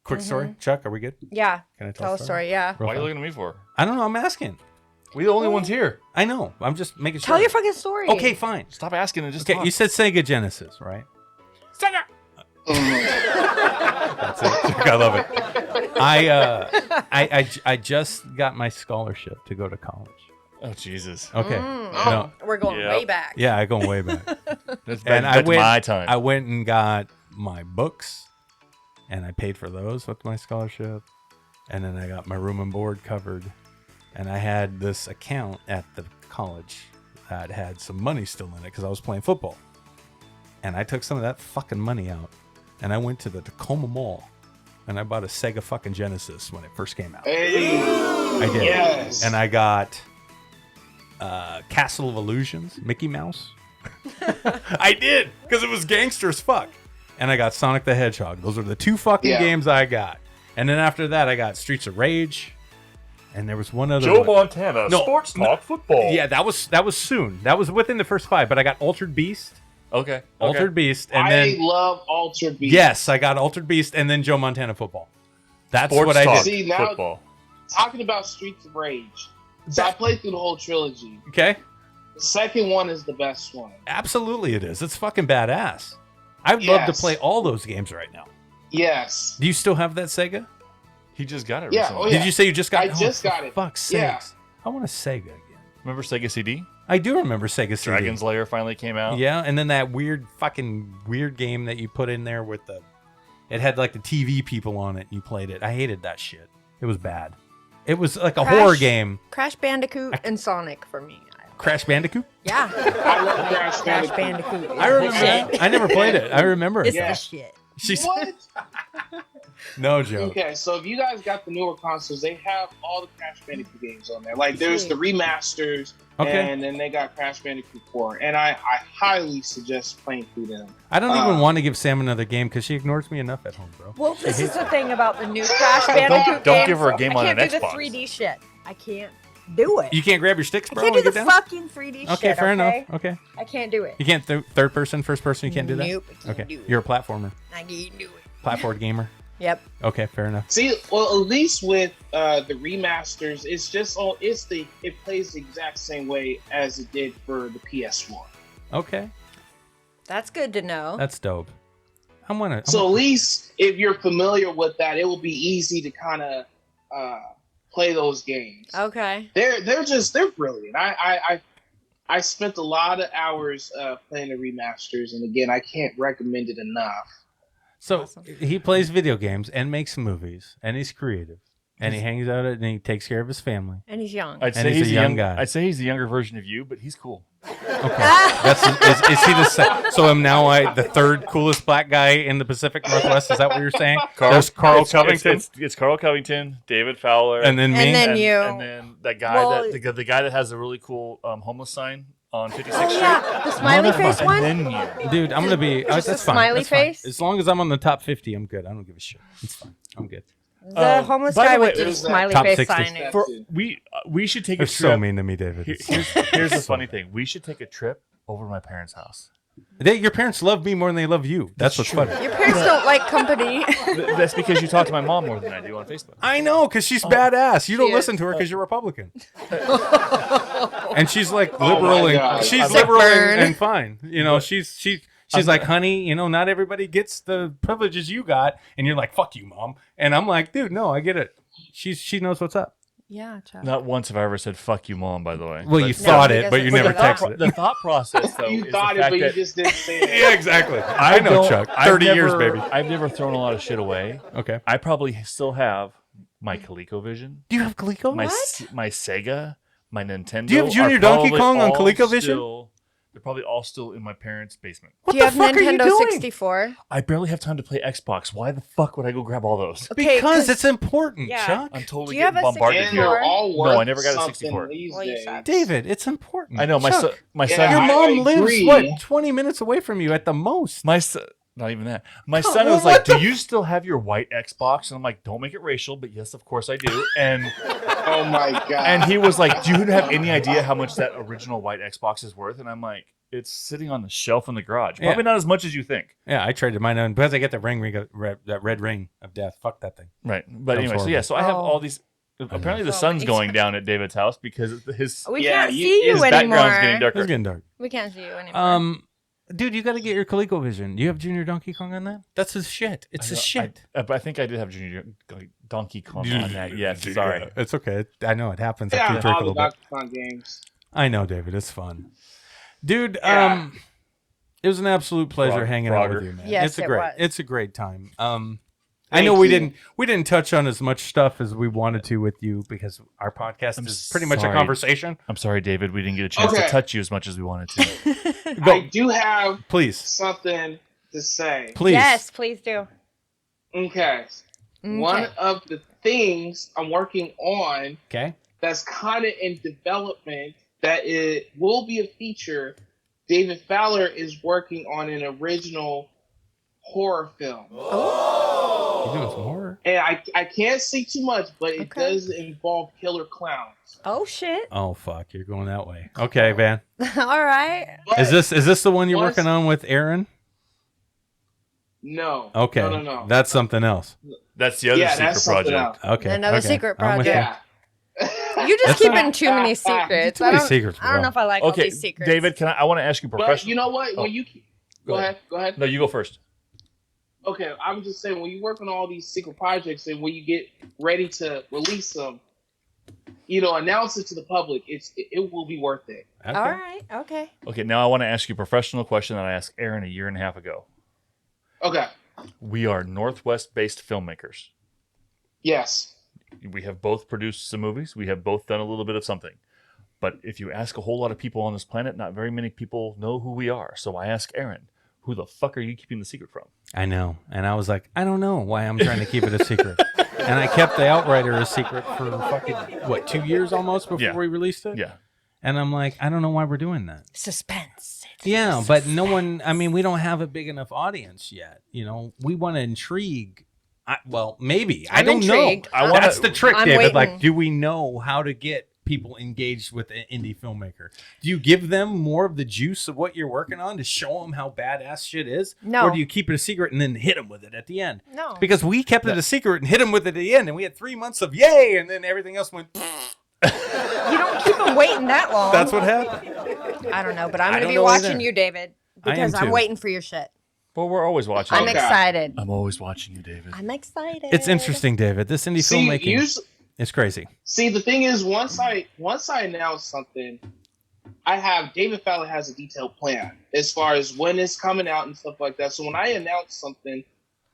Quick story. Chuck, are we good? Yeah. Can I tell a story? Yeah. Why are you looking at me for? I don't know. I'm asking. We the only ones here. I know. I'm just making sure. Tell your fucking story. Okay, fine. Stop asking and just Okay, talk. you said Sega Genesis, right? Sega. That's it. Chuck, I love it. I just got my scholarship to go to college. Oh Jesus. Okay. No. We're going way back. Yeah, I go way back. That's And back to my time. I went and got my books, and I paid for those with my scholarship, and then I got my room and board covered, and I had this account at the college that had some money still in it because I was playing football, and I took some of that fucking money out, and I went to the Tacoma Mall, and I bought a Sega fucking Genesis when it first came out. Hey, I did, yes. and I got Castle of Illusions, Mickey Mouse. I did, because it was gangster as fuck. And I got Sonic the Hedgehog. Those are the two fucking games I got. And then after that, I got Streets of Rage. And there was one other Joe one. Montana, Sports Talk Football. Yeah, that was soon. That was within the first 5. But I got Altered Beast. Okay. Altered Beast. And I then love Altered Beast. yes, I got Altered Beast and then Joe Montana Football. That's Sports what I Talk did. See, now- Football. Talking about Streets of Rage. So I played through the whole trilogy. Okay? The second one is the best one. Absolutely it is. It's fucking badass. I'd love to Yes. play all those games right now. Yes. Do you still have that Sega? He just got it Yeah, recently. oh, yeah. Did you say you just got I it? just for got it. Fuck's Yeah. sakes. I want a Sega again. Remember Sega CD? I do remember Sega CD. Dragon's Lair finally came out. Yeah, and then that weird game that you put in there with it had like the TV people on it and you played it. I hated that shit. It was bad. It was like a horror game. Crash Bandicoot and Sonic for me. Crash Bandicoot? Yeah. I love Crash Crash Bandicoot. Bandicoot. I remember that. I never played it. I remember it. It's though. the shit. She's What? no joke. Okay, so if you guys got the newer consoles, they have all the Crash Bandicoot games on there. Like there's the remasters, Okay. and then they got Crash Bandicoot 4. And I highly suggest playing through them. I don't even want to give Sam another game because she ignores me enough at home, bro. Well, this is the thing about the new Crash Bandicoot don't games. give her a game on I an can't do Xbox. the 3D shit. I can't do it. You can't grab your sticks, I bro. can't do and the get down? fucking 3D shit. Okay, fair enough. Okay. I can't do it. You can't third person, first person. You can't do that. Nope, I can't Okay. do it. You're a platformer, I can't do it. platform gamer. Yep. Okay, fair enough. See, well, at least with the remasters, it's just it plays the exact same way as it did for the PS1. Okay, That's good to know. that's dope. So at least if you're familiar with that, it will be easy to kind of play those games. Okay. They're brilliant. I spent a lot of hours playing the remasters, and again, I can't recommend it enough. So Awesome. he plays video games and makes movies, and he's creative, and he hangs out and he takes care of his family. And he's young. I'd And say he's he's a young guy. I'd say he's the younger version of you, but he's cool. Okay, is he so am now the third coolest black guy in the Pacific Northwest? Is that what you're saying? There's Carl Covington, It's Carl Covington, David Fowler, and then me. And then you. and then that guy Well- the guy that has a really cool homeless sign on 56th Oh, Street. yeah. The smiley face And one? then you. Dude, I'm gonna be. Just that's a fine. smiley that's fine. face? As long as I'm on the top 50, I'm good. I don't give a shit. It's fine. I'm good. The homeless by the guy way, with the there's smiley top face 60. sign. For, we should take You're a trip. so mean to me, David. Here's the funny thing. We should take a trip over to my parents' house. Your parents love me more than they love you. That's what's funny. Your parents don't like company. That's because you talk to my mom more than I do on Facebook. I know, because she's badass. You don't She listen is. to her because you're Republican. And she's like Oh liberal my God. and she's Sick liberal burn. and fine. You know, she's like, honey, you know, not everybody gets the privileges you got, and you're like, fuck you, mom. And I'm like, dude, no, I get it. She knows what's up. Yeah, Chuck. Not once have I ever said "fuck you, mom." By the way. Well, But- you thought he it, but you doesn't never say that. texted it. The thought process, though, You is thought the it, fact but you that just didn't say it. Yeah, exactly. I know, don't- Chuck. I've 30 years, never- baby. I've never thrown a lot of shit away. Okay. I probably still have my ColecoVision, Do you have Coleco? my Sega, my Nintendo. Do you have Junior are Donkey probably Kong on all ColecoVision? still- They're probably all still in my parents' basement. What Do you the have fuck are you Nintendo doing? 64? I barely have time to play Xbox. Why the fuck would I go grab all those? Okay, Because it's important, Yeah. Chuck. I'm totally Do you have getting a bombarded And 64? here. they're all worth No, I never got a something 64. these Well, you days. suck. David, it's important. I know my Chuck, my Yeah, son. Your I mom lives, agree. what, 20 minutes away from you at the most? My son, not even that. My Oh, son well, was like, what the "Do you still have your white Xbox?" And I'm like, "Don't make it racial, but yes, of course I do." And Oh my God. and he was like, "Do you have any idea how much that original white Xbox is worth?" And I'm like, "It's sitting on the shelf in the garage. Yeah. Probably not as much as you think." Yeah, I traded mine on because I get the that red ring of death. Fuck that thing. Right. But That's anyway, so horrible. yeah, so I have Oh. all these. Apparently, the So sun's many going times. down at David's house because his We Yeah, can't you- see you his anymore. background's getting darker. It's getting dark. We can't see you anymore. Dude, you got to get your ColecoVision. Do you have Junior Donkey Kong on that? That's his shit. It's his shit. But I think I did have Junior Donkey Kong on that. Yes, sorry. It's okay. I know it happens. I yeah, keep drink a all the little bit. Donkey Kong games. I know, David. It's fun, dude. Yeah. It was an absolute pleasure Frog- hanging out with Frogger. you, man. Yes, it was. It's a great time. I Thank know we you. didn't touch on as much stuff as we wanted to with you because our podcast I'm is pretty much a sorry. conversation. I'm sorry, David. We didn't get a chance Okay. to touch you as much as we wanted to. I do have Please, something to say. please. Yes, please do. Okay. One of the things I'm working on Okay. that's kind of in development that it will be a feature. David Fowler is working on an original horror film. You're doing some horror. And I can't say too much, but it Okay. does involve killer clowns. Oh shit! Oh fuck, you're going that way. Okay, Van. All right. But Is this the one you're Once- working on with Aaron? No. Okay. No. That's something else. That's the other Yeah, secret that's something project. else. Okay. Another okay. secret I'm with project. you. Yeah. You just That's keeping too many secrets. Too many I don't- secrets, I don't bro. know if I like all Okay, these secrets. David, I want to ask you But professional. you know what? Oh. When you go ahead. No, you go first. Okay, I'm just saying when you work on all these secret projects and when you get ready to release them, announce it to the public. It will be worth it. Okay. All right. Okay. Okay, now I want to ask you a professional question that I asked Aaron a year and a half ago. Okay. We are Northwest-based filmmakers. Yes. We have both produced some movies. We have both done a little bit of something. But if you ask a whole lot of people on this planet, not very many people know who we are. So I ask Aaron, who the fuck are you keeping the secret from? I know. And I was like, I don't know why I'm trying to keep it a secret. And I kept the Outrider a secret for fucking, 2 years almost before Yeah. we released it? Yeah. And I'm like, I don't know why we're doing that. Suspense. Yeah, but no one, we don't have a big enough audience yet. We want to intrigue. Maybe. I I'm don't intrigued. know. That's the trick, I'm David. waiting. Like, do we know how to get people engaged with an indie filmmaker? Do you give them more of the juice of what you're working on to show them how badass shit is? No. Or do you keep it a secret and then hit them with it at the end? No. Because we kept it a secret and hit them with it at the end, and we had 3 months of yay, and then everything else went. You don't keep them waiting that long. That's what happened. I don't know, but I'm I going to don't be know watching either. you, David, I am because I'm too. waiting for your shit. Well, we're always watching. I'm Okay. excited. I'm always watching you, David. I'm excited. It's interesting, David. This indie See, filmmaking is crazy. See, the thing is, once I announce something, I have David Fowler has a detailed plan as far as when it's coming out and stuff like that. So when I announce something,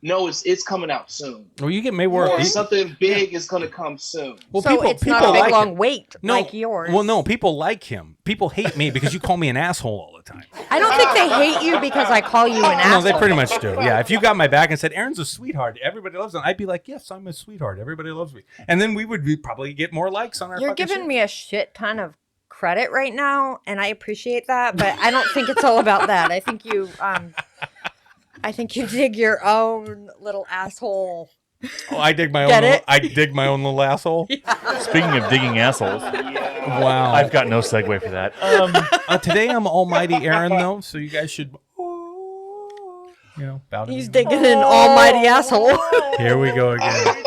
no, it's coming out soon. Well, you get Mayweather. Or something big is going to come soon. Well, So it's not a big like long him. wait No, like yours. Well, no, people like him. People hate me because you call me an asshole all the time. I don't think they hate you because I call you an asshole. No, they pretty much do. Yeah, if you got my back and said Aaron's a sweetheart, everybody loves him, I'd be like, yes, I'm a sweetheart. Everybody loves me, and then we would probably get more likes on our. You're fucking giving shit. me a shit ton of credit right now, and I appreciate that, but I don't think it's all about that. I think you dig your own little asshole. Oh, I dig my Get own. it? I dig my own little asshole. Speaking of digging assholes, Wow. I've got no segue for that. Today I'm Almighty Aaron though, so you guys should bow to me. He's digging an almighty asshole. Here we go again.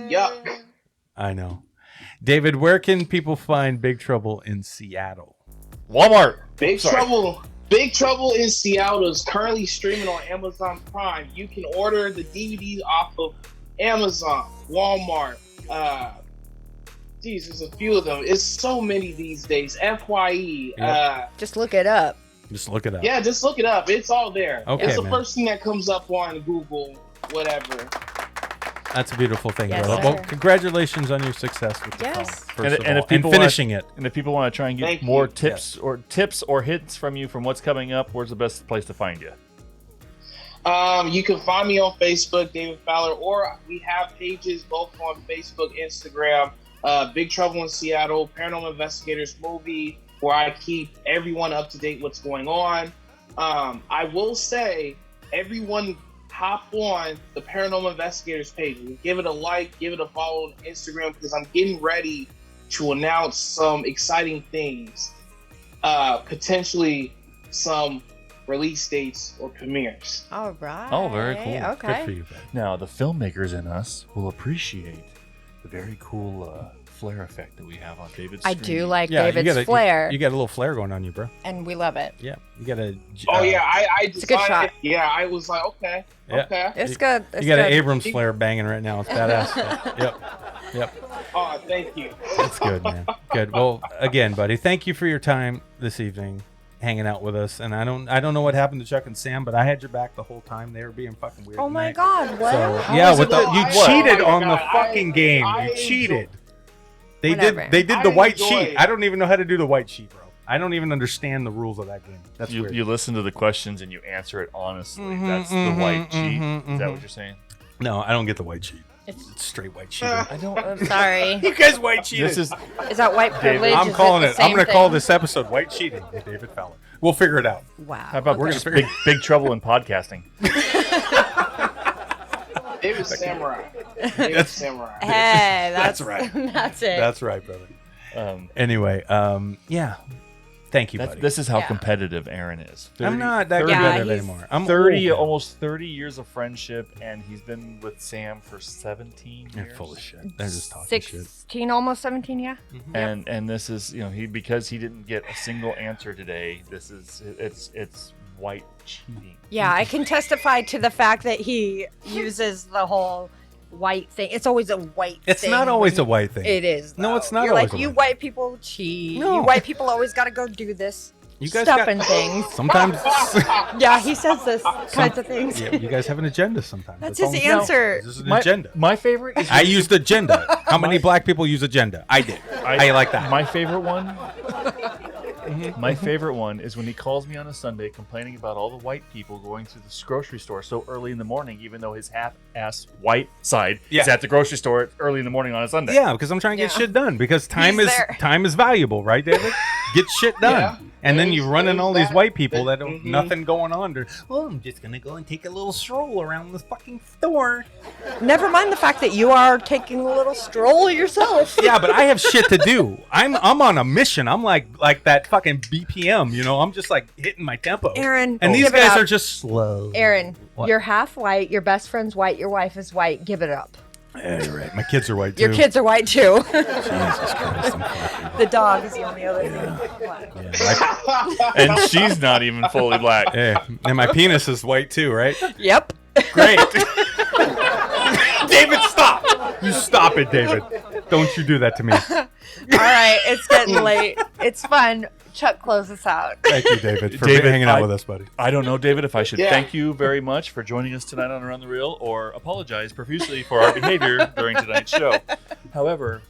Yuck. I know. David, where can people find Big Trouble in Seattle? Walmart. Big Trouble in Seattle is currently streaming on Amazon Prime. You can order the DVDs off of Amazon, Walmart. There's a few of them. It's so many these days. FYE. Yep. Just look it up. Just look it up. Yeah, just look it up. It's all there. Okay, it's the man. first thing that comes up on Google, whatever. That's a beautiful thing, Yes, brother. sir. Well, congratulations on your success with the Yes. film, first of And all, if people and finishing it. And if people want to try and get Thank more you. tips or hints from you from what's coming up, where's the best place to find you? You can find me on Facebook, David Fowler, or we have pages both on Facebook, Instagram, Big Trouble in Seattle, Paranormal Investigators movie, where I keep everyone up to date what's going on. I will say, everyone hop on the Paranormal Investigators page. Give it a like, give it a follow on Instagram, because I'm getting ready to announce some exciting things. Potentially some release dates or premieres. All right. Oh, very cool. Okay. Good for you, bud. Now, the filmmakers in us will appreciate the very cool flare effect that we have on David's I screen. do like Yeah, David's flair, You got a little flare going on you, bro. and we love it. Yeah, you got a. Oh yeah, I It's a good designed shot. it. Yeah, I was like, okay. It's good. It's You got good. an Abrams flare banging right now. It's badass. Yep. Oh, thank you. That's good, man. Good. Well, again, buddy, thank you for your time this evening, hanging out with us. And I don't know what happened to Chuck and Sam, but I had your back the whole time. They were being fucking weird. Oh my tonight. God! What? So How yeah, was with it the though? you I- cheated oh my on the God, fucking game. I You cheated. They Whatever. did the I white enjoy sheet. it. I don't even know how to do the white sheet, bro. I don't even understand the rules of that game. That's you, weird. you listen to the questions and you answer it honestly. Mhm, That's mhm, the white sheet. mhm, Is that mhm. what you're saying? No, I don't get the white sheet. It's- It's straight white sheet. I don't. I'm sorry. You guys white cheated. This is Is that white privilege? I'm Is calling the it. I'm same going to call thing? this episode "White Cheating" with David Fowler. We'll figure it out. Wow. how about We're just gonna big trouble in podcasting? David Samurai. David Samurai. Hey, That's right. That's it. That's right, brother. Um, Anyway, yeah. Thank you, buddy. this is how Yeah. competitive Aaron is. I'm not that 30 competitive he's anymore. I'm 30, old now. almost 30 years of friendship, and he's been with Sam for 17 They're years. full of shit. They're just talking shit. 16, almost 17. Yeah. And this is, because he didn't get a single answer today. This is it's white cheating. Yeah, I can testify to the fact that he uses the whole white thing. It's always a white It's thing. not always a when white thing. It is. No, though. it's not You're always like, a you white white people cheat. No. You white people always got to go do this You guys stuff got- and things. Sometimes, Yeah, he says this kinds of things. yeah, you guys have an agenda sometimes. That's all his I'm saying. answer. This is an agenda. My favorite is I used agenda. How many black people use agenda? I did. I like that. My favorite one. My favorite one is when he calls me on a Sunday complaining about all the white people going to this grocery store so early in the morning, even though his half-ass white side is Yeah. at the grocery store early in the morning on a Sunday. Yeah, because I'm trying to get Yeah. shit done. Because time He's is there. time is valuable, right, David? Get shit done. Yeah. And then you There's- run in all there's these that. white people that don't Mhm. nothing going on. Well, I'm just gonna go and take a little stroll around this fucking store. Never mind the fact that you are taking a little stroll yourself. Yeah, but I have shit to do. I'm on a mission. I'm like that fucking BPM, I'm just like hitting my tempo. Aaron, and these give it guys up. are just slow. Aaron, What? you're half white. Your best friend's white. Your wife is white. Give it up. Yeah, you're right. My kids are white too. Your kids are white too. Jesus Christ. I'm fucking- The dog is the only other thing. Black. Yeah, And she's not even fully black. yeah, and my penis is white too, right? Yep. Great. David, stop. You stop it, David. Don't you do that to me. All right, it's getting late. It's fun. Chuck, close us out. Thank you, David, for David, hanging out with us, buddy. I don't know, David, if I should Yeah. thank you very much for joining us tonight on Around the Reel or apologize profusely for our behavior during tonight's show. However,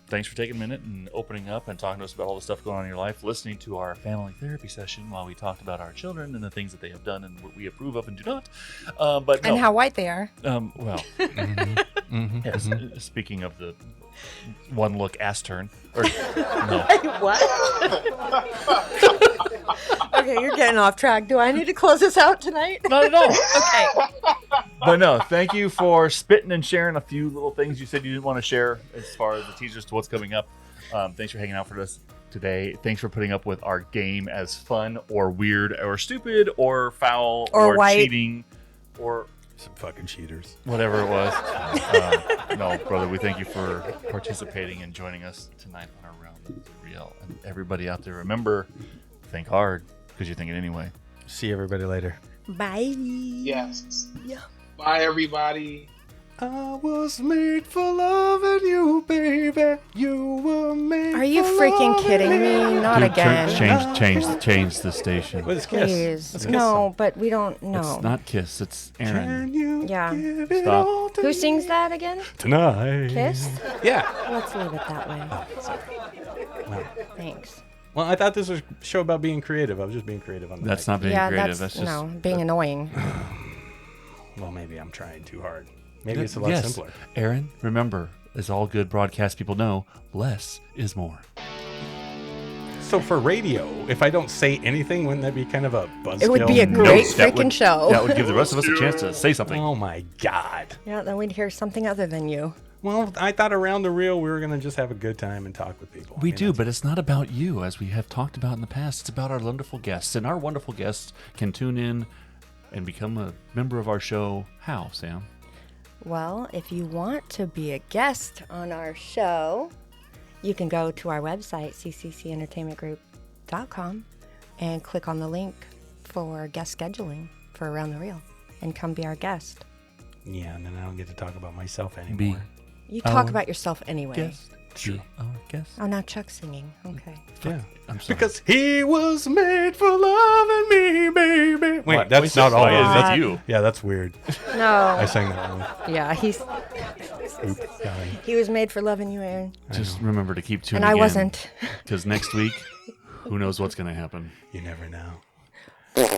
thanks for taking a minute and opening up and talking to us about all the stuff going on in your life, listening to our family therapy session while we talked about our children and the things that they have done and what we approve of and do not. But no, And how white they are. well, Mm-hmm. yes, speaking of the one look ass turn, or no. What? Okay, you're getting off track. Do I need to close this out tonight? Not at all. Okay. But no, thank you for spitting and sharing a few little things you said you didn't want to share as far as the teasers to what's coming up. Thanks for hanging out for us today. Thanks for putting up with our game as fun or weird or stupid or foul Or white. cheating or Some fucking cheaters. whatever it was. No, brother, we thank you for participating and joining us tonight on our round of the reel. And everybody out there, remember, think hard because you're thinking anyway. See everybody later. Bye. Yes. Yeah. Bye, everybody. I was made for loving you, baby. You were made. Are you for freaking loving kidding me? Not Dude, again. change the station. What is Kiss? Please. Let's Kiss No, but we don't know. It's not Kiss, it's some. Aaron. Can you Yeah. give it Stop. all to Who me sings that again? tonight? Kiss? Yeah. Let's leave it that way. Well, Thanks. well, I thought this was a show about being creative. I was just being creative on the That's mic. not being Yeah, creative. that's That's just no being annoying. Well, maybe I'm trying too hard. Maybe it's a lot simpler. Aaron, remember, as all good broadcast people know, less is more. So for radio, if I don't say anything, wouldn't that be kind of a buzzkill? It would be a great that freaking would- show. That would give the rest of us a chance to say something. Oh my God. Yeah, then we'd hear something other than you. Well, I thought around the reel we were going to just have a good time and talk with people. We I mean, do, that's- but it's not about you, as we have talked about in the past. It's about our wonderful guests. And our wonderful guests can tune in and become a member of our show. How, Sam? Well, if you want to be a guest on our show, you can go to our website, cccentertainmentgroup.com, and click on the link for guest scheduling for Around the Reel and come be our guest. Yeah, and then I don't get to talk about myself anymore. Be You talk Oh, about yourself anyway. guest. True. Oh, guest. Oh, now Chuck's singing. Okay. Yeah. I'm sorry. Because he was made for loving me, baby. Wait, What? that's not all. Why is That's, that you? yeah, that's weird. I No. sang that wrong. Yeah, Oops, sorry. he was made for loving you, Aaron. Just remember to keep tuning And I in. wasn't. Because next week, who knows what's going to happen. You never know.